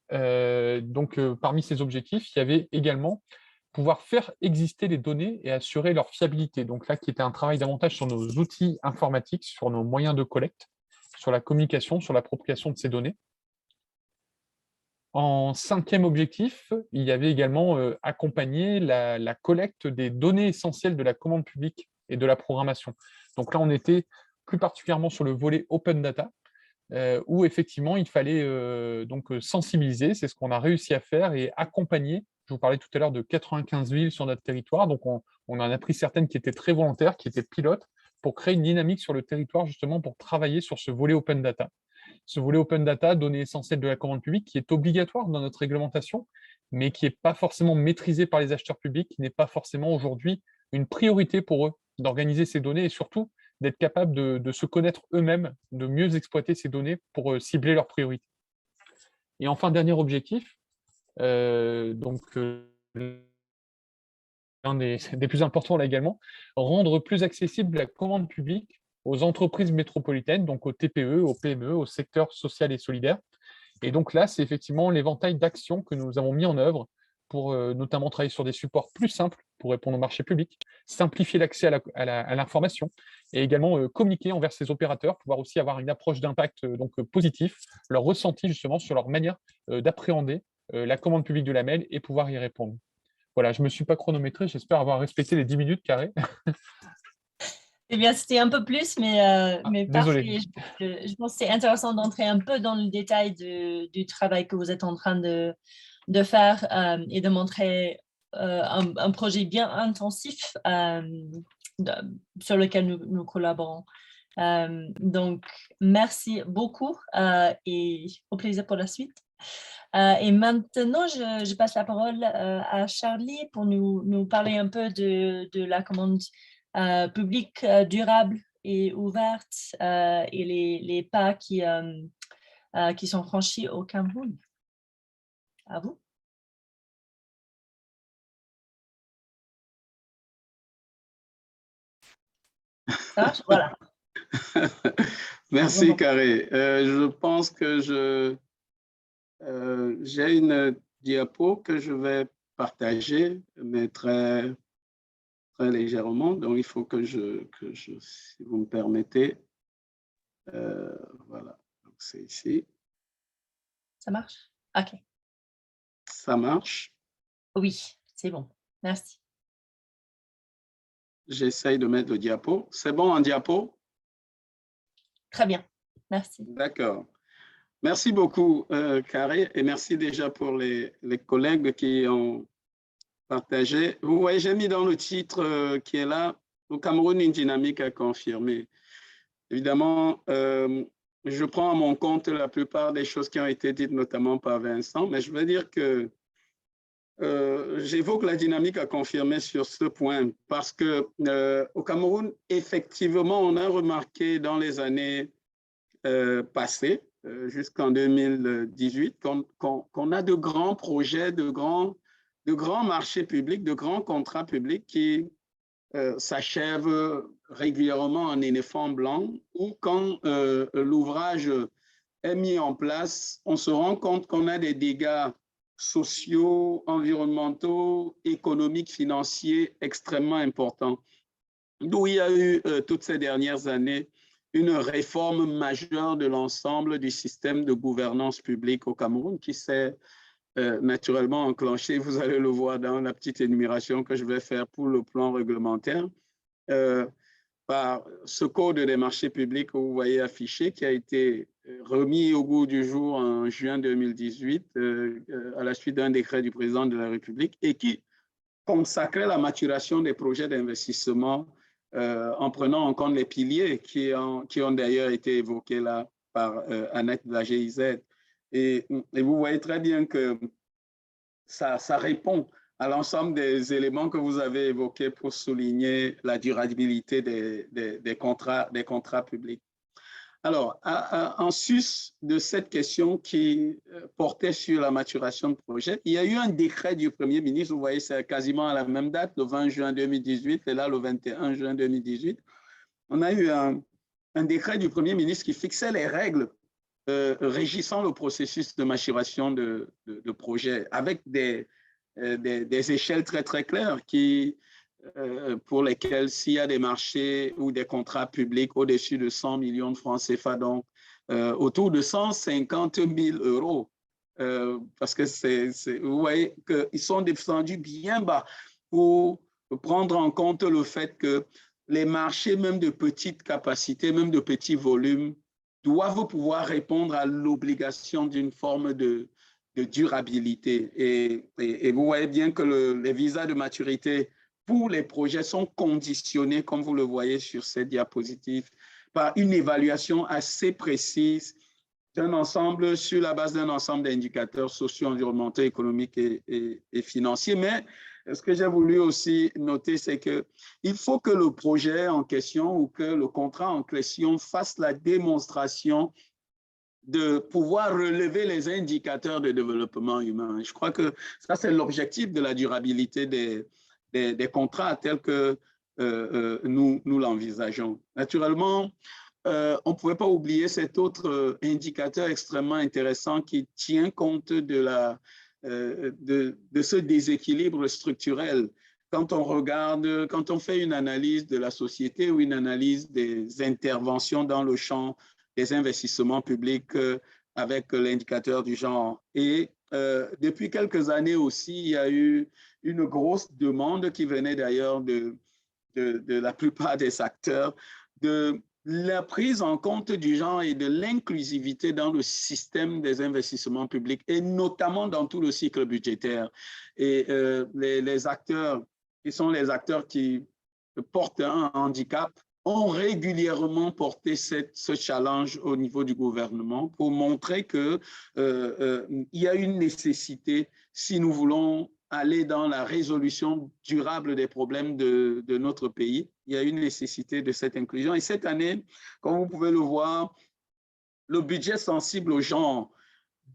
[SPEAKER 4] parmi ces objectifs, il y avait également pouvoir faire exister les données et assurer leur fiabilité. Donc là, qui était un travail davantage sur nos outils informatiques, sur nos moyens de collecte, sur la communication, sur l'appropriation de ces données. En cinquième objectif, il y avait également accompagner la collecte des données essentielles de la commande publique et de la programmation. Donc là, on était plus particulièrement sur le volet Open Data, où effectivement, il fallait sensibiliser, c'est ce qu'on a réussi à faire, et accompagner. Je vous parlais tout à l'heure de 95 villes sur notre territoire, donc on en a pris certaines qui étaient très volontaires, qui étaient pilotes, pour créer une dynamique sur le territoire, justement pour travailler sur ce volet Open Data. Ce volet Open Data, données essentielles de la commande publique, qui est obligatoire dans notre réglementation, mais qui n'est pas forcément maîtrisé par les acheteurs publics, qui n'est pas forcément aujourd'hui une priorité pour eux d'organiser ces données et surtout d'être capable de se connaître eux-mêmes, de mieux exploiter ces données pour cibler leurs priorités. Et enfin, dernier objectif, l'un des plus importants là également, rendre plus accessible la commande publique aux entreprises métropolitaines, donc aux TPE, aux PME, au secteur social et solidaire. Et donc là, c'est effectivement l'éventail d'actions que nous avons mis en œuvre pour notamment travailler sur des supports plus simples pour répondre au marché public, simplifier l'accès à l'information et également communiquer envers ces opérateurs, pouvoir aussi avoir une approche d'impact positif, leur ressenti justement sur leur manière d'appréhender la commande publique de la MEL et pouvoir y répondre. Voilà, je ne me suis pas chronométré, j'espère avoir respecté les 10 minutes carrées.
[SPEAKER 1] Eh bien, c'était un peu plus, mais
[SPEAKER 4] désolé.
[SPEAKER 1] parfait. Je pense que c'est intéressant d'entrer un peu dans le détail du travail que vous êtes en train de faire et de montrer un projet bien intensif sur lequel nous collaborons. Donc, merci beaucoup et au plaisir pour la suite. Et maintenant, je passe la parole à Charlie pour nous parler un peu de la commande publique durable et ouverte et les pas qui sont franchis au Cameroun. À vous. Ça marche? Voilà.
[SPEAKER 5] Merci, Carré. Je pense que j'ai une diapo que je vais partager, mais très légèrement. Donc, il faut que si vous me permettez, voilà. Donc, c'est ici.
[SPEAKER 1] Ça marche? OK.
[SPEAKER 5] Ça marche?
[SPEAKER 1] Oui, c'est bon. Merci.
[SPEAKER 5] J'essaye de mettre le diapo. C'est bon en diapo?
[SPEAKER 1] Très bien. Merci.
[SPEAKER 5] D'accord. Merci beaucoup, Carré, et merci déjà pour les collègues qui ont partagé. Vous voyez, j'ai mis dans le titre qui est là, au Cameroun, une dynamique à confirmer. Évidemment, je prends à mon compte la plupart des choses qui ont été dites, notamment par Vincent, mais je veux dire que j'évoque la dynamique à confirmer sur ce point parce que au Cameroun, effectivement, on a remarqué dans les années passées, jusqu'en 2018, qu'on a de grands projets, de grands marchés publics, de grands contrats publics qui s'achèvent régulièrement en éléphant blanc, ou quand l'ouvrage est mis en place, on se rend compte qu'on a des dégâts sociaux, environnementaux, économiques, financiers extrêmement importants. D'où il y a eu toutes ces dernières années une réforme majeure de l'ensemble du système de gouvernance publique au Cameroun qui s'est naturellement enclenchée. Vous allez le voir dans la petite énumération que je vais faire pour le plan réglementaire, par ce code des marchés publics que vous voyez affiché, qui a été remis au goût du jour en juin 2018 à la suite d'un décret du président de la République et qui consacrait la maturation des projets d'investissement en prenant en compte les piliers qui ont d'ailleurs été évoqués là par Annette de la GIZ. Et vous voyez très bien que ça répond à l'ensemble des éléments que vous avez évoqués pour souligner la durabilité des contrats publics. Alors, en sus de cette question qui portait sur la maturation de projet, il y a eu un décret du Premier ministre, vous voyez, c'est quasiment à la même date, le 20 juin 2018, et là, le 21 juin 2018. On a eu un décret du Premier ministre qui fixait les règles régissant le processus de maturation de projets avec des échelles très, très claires pour lesquels s'il y a des marchés ou des contrats publics au-dessus de 100 millions de francs CFA, donc autour de 150 000 euros, parce que vous voyez qu'ils sont descendus bien bas pour prendre en compte le fait que les marchés, même de petite capacité, même de petits volumes, doivent pouvoir répondre à l'obligation d'une forme de durabilité. Et vous voyez bien que les visas de maturité pour les projets sont conditionnés, comme vous le voyez sur cette diapositive, par une évaluation assez précise d'un ensemble, sur la base d'un ensemble d'indicateurs socio-environnementaux, économiques et financiers. Mais ce que j'ai voulu aussi noter, c'est qu'il faut que le projet en question ou que le contrat en question fasse la démonstration de pouvoir relever les indicateurs de développement humain. Je crois que ça, c'est l'objectif de la durabilité des contrats tels que nous l'envisageons. Naturellement, on ne pouvait pas oublier cet autre indicateur extrêmement intéressant qui tient compte de ce déséquilibre structurel. Quand on regarde, quand on fait une analyse de la société ou une analyse des interventions dans le champ des investissements publics avec l'indicateur du genre. Et depuis quelques années aussi, il y a eu une grosse demande qui venait d'ailleurs de la plupart des acteurs de la prise en compte du genre et de l'inclusivité dans le système des investissements publics, et notamment dans tout le cycle budgétaire. Et les acteurs, qui sont les acteurs qui portent un handicap, ont régulièrement porté ce challenge au niveau du gouvernement pour montrer qu'il y a une nécessité, si nous voulons aller dans la résolution durable des problèmes de notre pays, il y a une nécessité de cette inclusion. Et cette année, comme vous pouvez le voir, le budget sensible au genre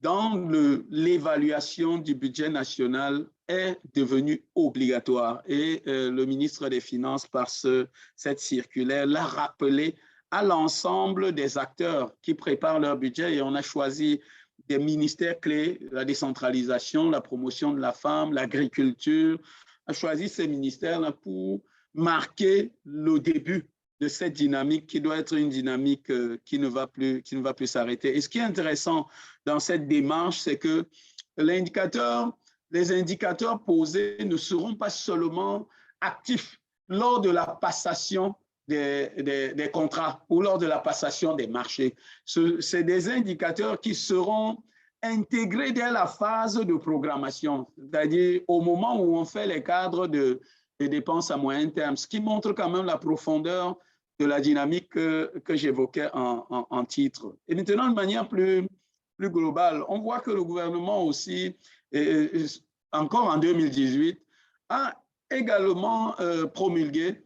[SPEAKER 5] dans l'évaluation du budget national est devenu obligatoire. Et le ministre des Finances, par cette circulaire, l'a rappelé à l'ensemble des acteurs qui préparent leur budget. Et on a choisi des ministères clés, la décentralisation, la promotion de la femme, l'agriculture. On a choisi ces ministères-là pour marquer le début de cette dynamique qui doit être une dynamique qui ne va plus s'arrêter. Et ce qui est intéressant dans cette démarche, c'est que les indicateurs posés ne seront pas seulement actifs lors de la passation des contrats ou lors de la passation des marchés. C'est des indicateurs qui seront intégrés dès la phase de programmation, c'est-à-dire au moment où on fait les cadres de dépenses à moyen terme, ce qui montre quand même la profondeur de la dynamique que j'évoquais en titre. Et maintenant, de manière plus globale, on voit que le gouvernement aussi, encore en 2018, a également promulgué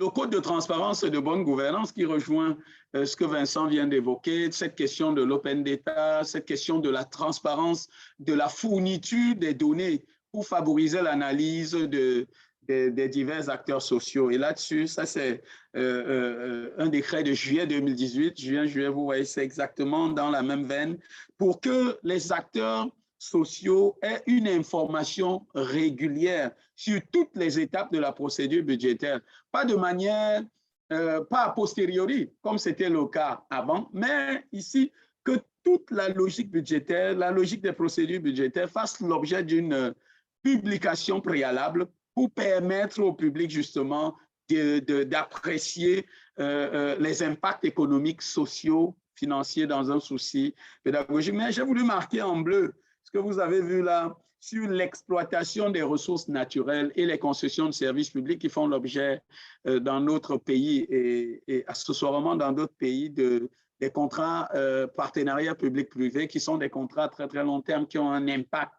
[SPEAKER 5] le Code de transparence et de bonne gouvernance qui rejoint ce que Vincent vient d'évoquer, cette question de l'open data, cette question de la transparence, de la fourniture des données pour favoriser l'analyse des divers acteurs sociaux. Et là-dessus, ça c'est un décret de juillet 2018. Juillet, vous voyez, c'est exactement dans la même veine pour que les acteurs sociaux aient une information régulière sur toutes les étapes de la procédure budgétaire. Pas de manière, pas a posteriori, comme c'était le cas avant, mais ici, que toute la logique budgétaire, la logique des procédures budgétaires fasse l'objet d'une publication préalable pour permettre au public justement d'apprécier les impacts économiques, sociaux, financiers dans un souci pédagogique. Mais j'ai voulu marquer en bleu ce que vous avez vu là sur l'exploitation des ressources naturelles et les concessions de services publics qui font l'objet dans notre pays et accessoirement dans d'autres pays des contrats partenariats public-privé qui sont des contrats très, très long terme qui ont un impact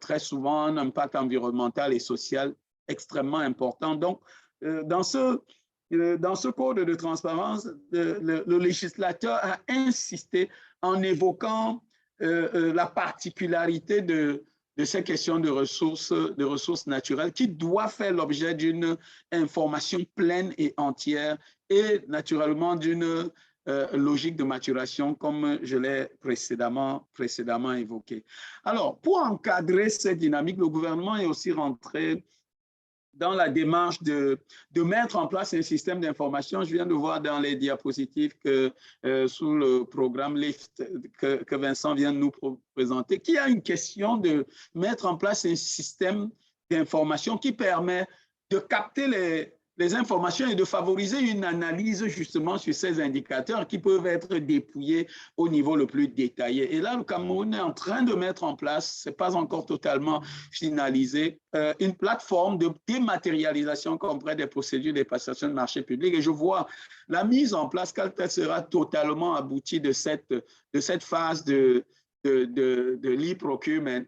[SPEAKER 5] très souvent, un impact environnemental et social extrêmement important. Donc, dans ce code de transparence, le législateur a insisté en évoquant la particularité de ces questions de ressources naturelles qui doit faire l'objet d'une information pleine et entière et naturellement d'une logique de maturation comme je l'ai précédemment évoqué. Alors, pour encadrer cette dynamique, le gouvernement est aussi rentré dans la démarche de mettre en place un système d'information. Je viens de voir dans les diapositives que sous le programme LIFT que Vincent vient de nous présenter, qu'il y a une question de mettre en place un système d'information qui permet de capter les informations et de favoriser une analyse justement sur ces indicateurs qui peuvent être dépouillés au niveau le plus détaillé. Et là, le Cameroun est en train de mettre en place, ce n'est pas encore totalement finalisé, une plateforme de dématérialisation auprès des procédures des passations de marché public. Et je vois la mise en place, quand elle sera totalement aboutie de cette phase de l'e-procurement,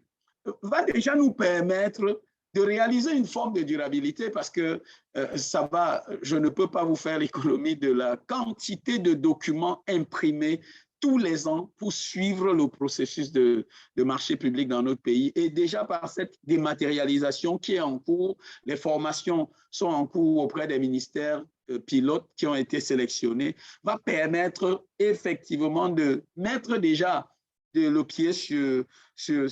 [SPEAKER 5] va déjà nous permettre de réaliser une forme de durabilité parce que je ne peux pas vous faire l'économie de la quantité de documents imprimés tous les ans pour suivre le processus de marché public dans notre pays. Et déjà par cette dématérialisation qui est en cours, les formations sont en cours auprès des ministères pilotes qui ont été sélectionnés, va permettre effectivement de mettre déjà le pied sur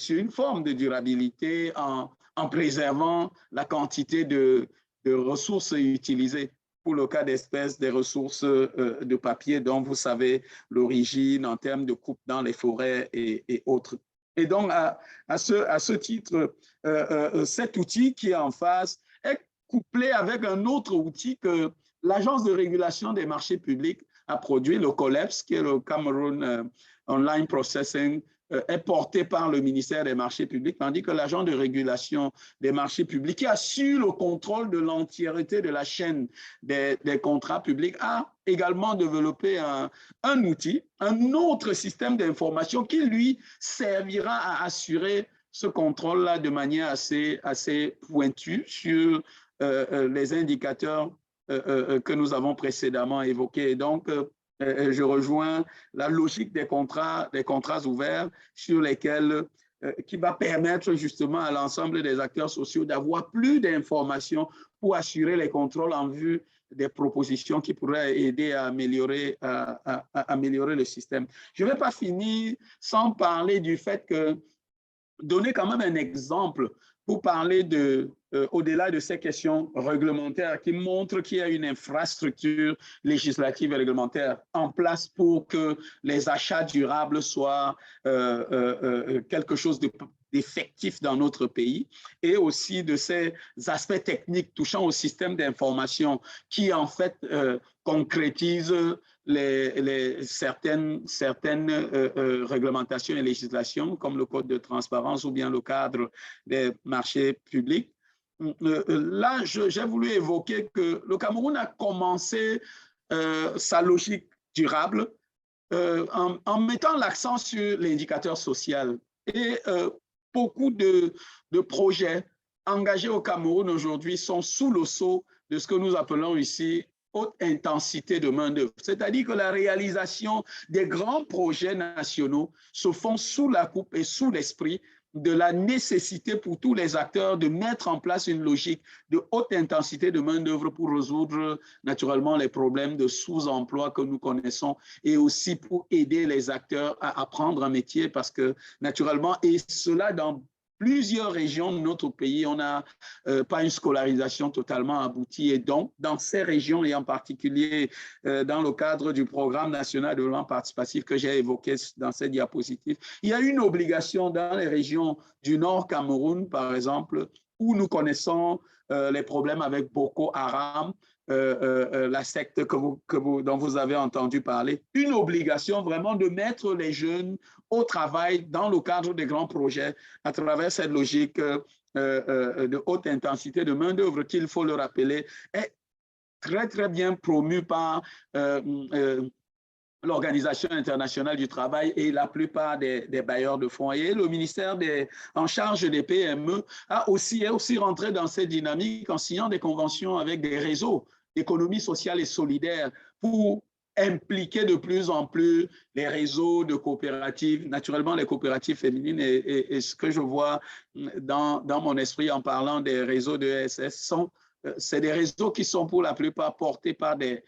[SPEAKER 5] une forme de durabilité en préservant la quantité de ressources utilisées. Pour le cas d'espèce, des ressources de papier dont vous savez l'origine en termes de coupe dans les forêts et autres. Et donc, à ce titre, cet outil qui est en face est couplé avec un autre outil que l'Agence de régulation des marchés publics a produit le COLEPS, qui est le Cameroun Online Processing, est porté par le ministère des Marchés publics, tandis que l'Agence de régulation des marchés publics, qui assure le contrôle de l'entièreté de la chaîne des contrats publics, a également développé un outil, un autre système d'information qui, lui, servira à assurer ce contrôle-là de manière assez pointue sur les indicateurs que nous avons précédemment évoqués. Donc, je rejoins la logique des contrats ouverts sur lesquels qui va permettre justement à l'ensemble des acteurs sociaux d'avoir plus d'informations pour assurer les contrôles en vue des propositions qui pourraient aider à améliorer le système. Je ne vais pas finir sans parler du fait que, donner quand même un exemple pour parler au-delà de ces questions réglementaires qui montrent qu'il y a une infrastructure législative et réglementaire en place pour que les achats durables soient quelque chose d'effectif dans notre pays, et aussi de ces aspects techniques touchant au système d'information qui en fait concrétisent certaines réglementations et législations comme le code de transparence ou bien le cadre des marchés publics. Là, j'ai voulu évoquer que le Cameroun a commencé sa logique durable en mettant l'accent sur l'indicateur social. Et beaucoup de projets engagés au Cameroun aujourd'hui sont sous le sceau de ce que nous appelons ici haute intensité de main-d'œuvre. C'est-à-dire que la réalisation des grands projets nationaux se font sous la coupe et sous l'esprit de la nécessité pour tous les acteurs de mettre en place une logique de haute intensité de main-d'œuvre pour résoudre naturellement les problèmes de sous-emploi que nous connaissons, et aussi pour aider les acteurs à apprendre un métier, parce que naturellement, et cela dans plusieurs régions de notre pays, on n'a pas une scolarisation totalement aboutie, et donc dans ces régions, et en particulier dans le cadre du programme national de développement participatif que j'ai évoqué dans cette diapositive, il y a une obligation dans les régions du Nord Cameroun, par exemple, où nous connaissons les problèmes avec Boko Haram, la secte dont vous avez entendu parler, une obligation vraiment de mettre les jeunes au travail dans le cadre des grands projets à travers cette logique de haute intensité de main-d'œuvre qui, il faut le rappeler, est très, très bien promue par l'Organisation internationale du travail et la plupart des bailleurs de fonds. Et le ministère en charge des PME est aussi rentré dans cette dynamique en signant des conventions avec des réseaux d'économie sociale et solidaire pour impliquer de plus en plus les réseaux de coopératives, naturellement les coopératives féminines, et ce que je vois dans mon esprit en parlant des réseaux de ESS c'est des réseaux qui sont pour la plupart portés par des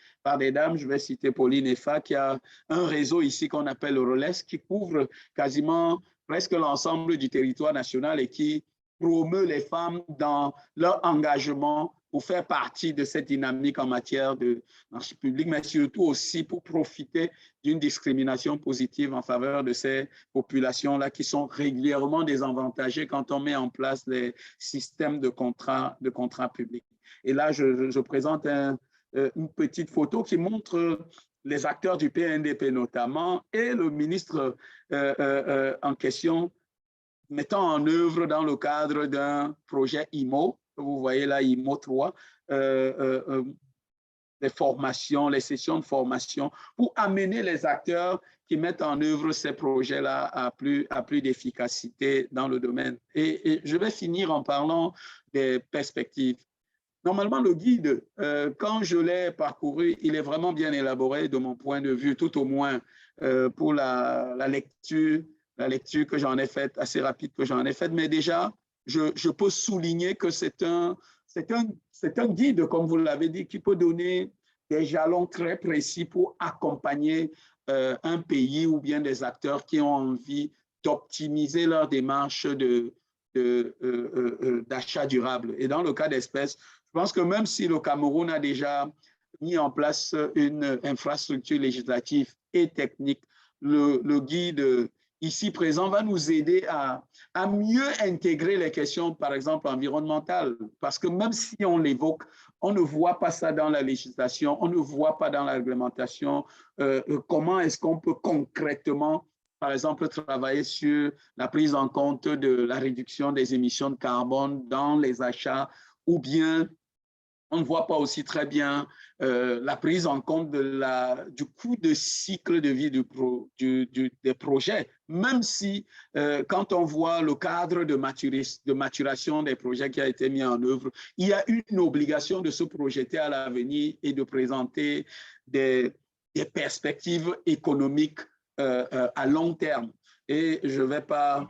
[SPEAKER 5] dames. Je vais citer Pauline Effa, qui a un réseau ici qu'on appelle le RELES, qui couvre quasiment presque l'ensemble du territoire national et qui promeut les femmes dans leur engagement pour faire partie de cette dynamique en matière de marché public, mais surtout aussi pour profiter d'une discrimination positive en faveur de ces populations-là qui sont régulièrement désavantagées quand on met en place les systèmes de contrats publics. Et là, je présente une petite photo qui montre les acteurs du PNDP notamment et le ministre en question mettant en œuvre dans le cadre d'un projet IMO, vous voyez là IMO 3, les formations, les sessions de formation pour amener les acteurs qui mettent en œuvre ces projets-là à plus d'efficacité dans le domaine. Et je vais finir en parlant des perspectives. Normalement, le guide, quand je l'ai parcouru, il est vraiment bien élaboré de mon point de vue, tout au moins pour la lecture que j'en ai faite, assez rapide que j'en ai faite. Mais déjà, je peux souligner que c'est un guide, comme vous l'avez dit, qui peut donner des jalons très précis pour accompagner un pays ou bien des acteurs qui ont envie d'optimiser leur démarche d'achat durable. Et dans le cas d'espèces, je pense que même si le Cameroun a déjà mis en place une infrastructure législative et technique, le guide ici présent va nous aider à mieux intégrer les questions, par exemple, environnementales. Parce que même si on l'évoque, on ne voit pas ça dans la législation, on ne voit pas dans la réglementation. Comment est-ce qu'on peut concrètement, par exemple, travailler sur la prise en compte de la réduction des émissions de carbone dans les achats, ou bien on ne voit pas aussi très bien la prise en compte du coût de cycle de vie des projets, même si quand on voit le cadre de maturation des projets qui a été mis en œuvre, il y a une obligation de se projeter à l'avenir et de présenter des perspectives économiques à long terme. Et je ne vais pas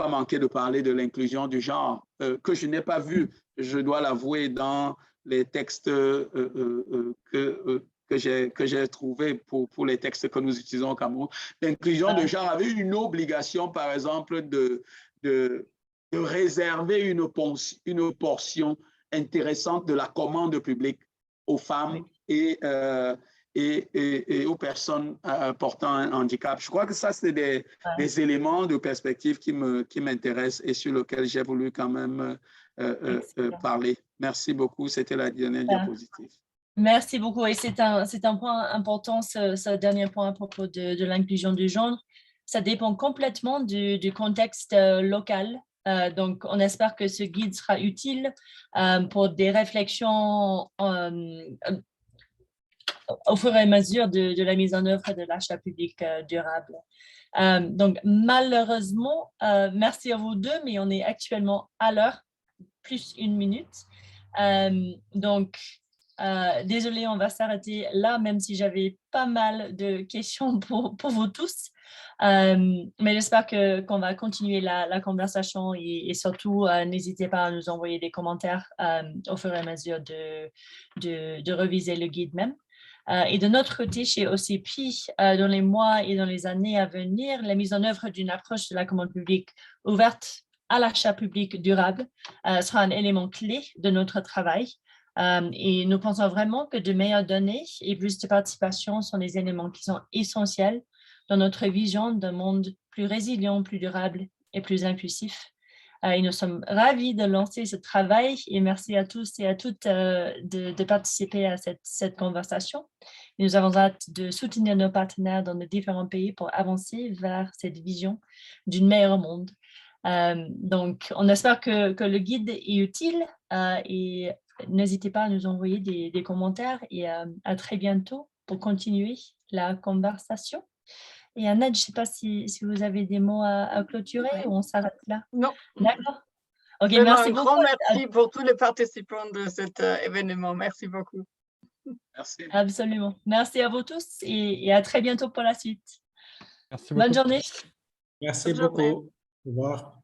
[SPEAKER 5] manquer de parler de l'inclusion du genre, que je n'ai pas vu, je dois l'avouer, dans les textes que j'ai trouvés pour les textes que nous utilisons au Cameroun. L'inclusion de genre avait une obligation, par exemple, de réserver une portion intéressante de la commande publique aux femmes et aux personnes portant un handicap. Je crois que ça, c'est des éléments de perspective qui m'intéressent et sur lesquels j'ai voulu quand même parler. Merci beaucoup. C'était la dernière diapositive.
[SPEAKER 1] Merci beaucoup. Et c'est un point important, ce dernier point à propos de l'inclusion du genre. Ça dépend complètement du contexte local. Donc, on espère que ce guide sera utile pour des réflexions au fur et à mesure de la mise en œuvre de l'achat public durable. Donc, malheureusement, merci à vous deux, mais on est actuellement à l'heure, plus 1 minute. Donc, désolé, on va s'arrêter là, même si j'avais pas mal de questions pour vous tous. Mais j'espère qu'on va continuer la conversation et surtout, n'hésitez pas à nous envoyer des commentaires au fur et à mesure de reviser le guide même. Et de notre côté, chez OCP, dans les mois et dans les années à venir, la mise en œuvre d'une approche de la commande publique ouverte à l'achat public durable sera un élément clé de notre travail. Et nous pensons vraiment que de meilleures données et plus de participation sont des éléments qui sont essentiels dans notre vision d'un monde plus résilient, plus durable et plus inclusif. Et nous sommes ravis de lancer ce travail et merci à tous et à toutes de participer à cette conversation. Et nous avons hâte de soutenir nos partenaires dans nos différents pays pour avancer vers cette vision d'un meilleur monde. Donc, on espère que le guide est utile et n'hésitez pas à nous envoyer des commentaires et à très bientôt pour continuer la conversation. Et Annette, je ne sais pas si vous avez des mots à clôturer ou on s'arrête là.
[SPEAKER 2] Non.
[SPEAKER 1] D'accord. Ok,
[SPEAKER 2] Vraiment,
[SPEAKER 1] merci beaucoup.
[SPEAKER 2] Un grand merci pour tous les participants de cet événement. Merci beaucoup.
[SPEAKER 5] Merci.
[SPEAKER 1] Absolument. Merci à vous tous et à très bientôt pour la suite.
[SPEAKER 4] Merci beaucoup.
[SPEAKER 1] Bonne journée.
[SPEAKER 6] Merci beaucoup. Au revoir.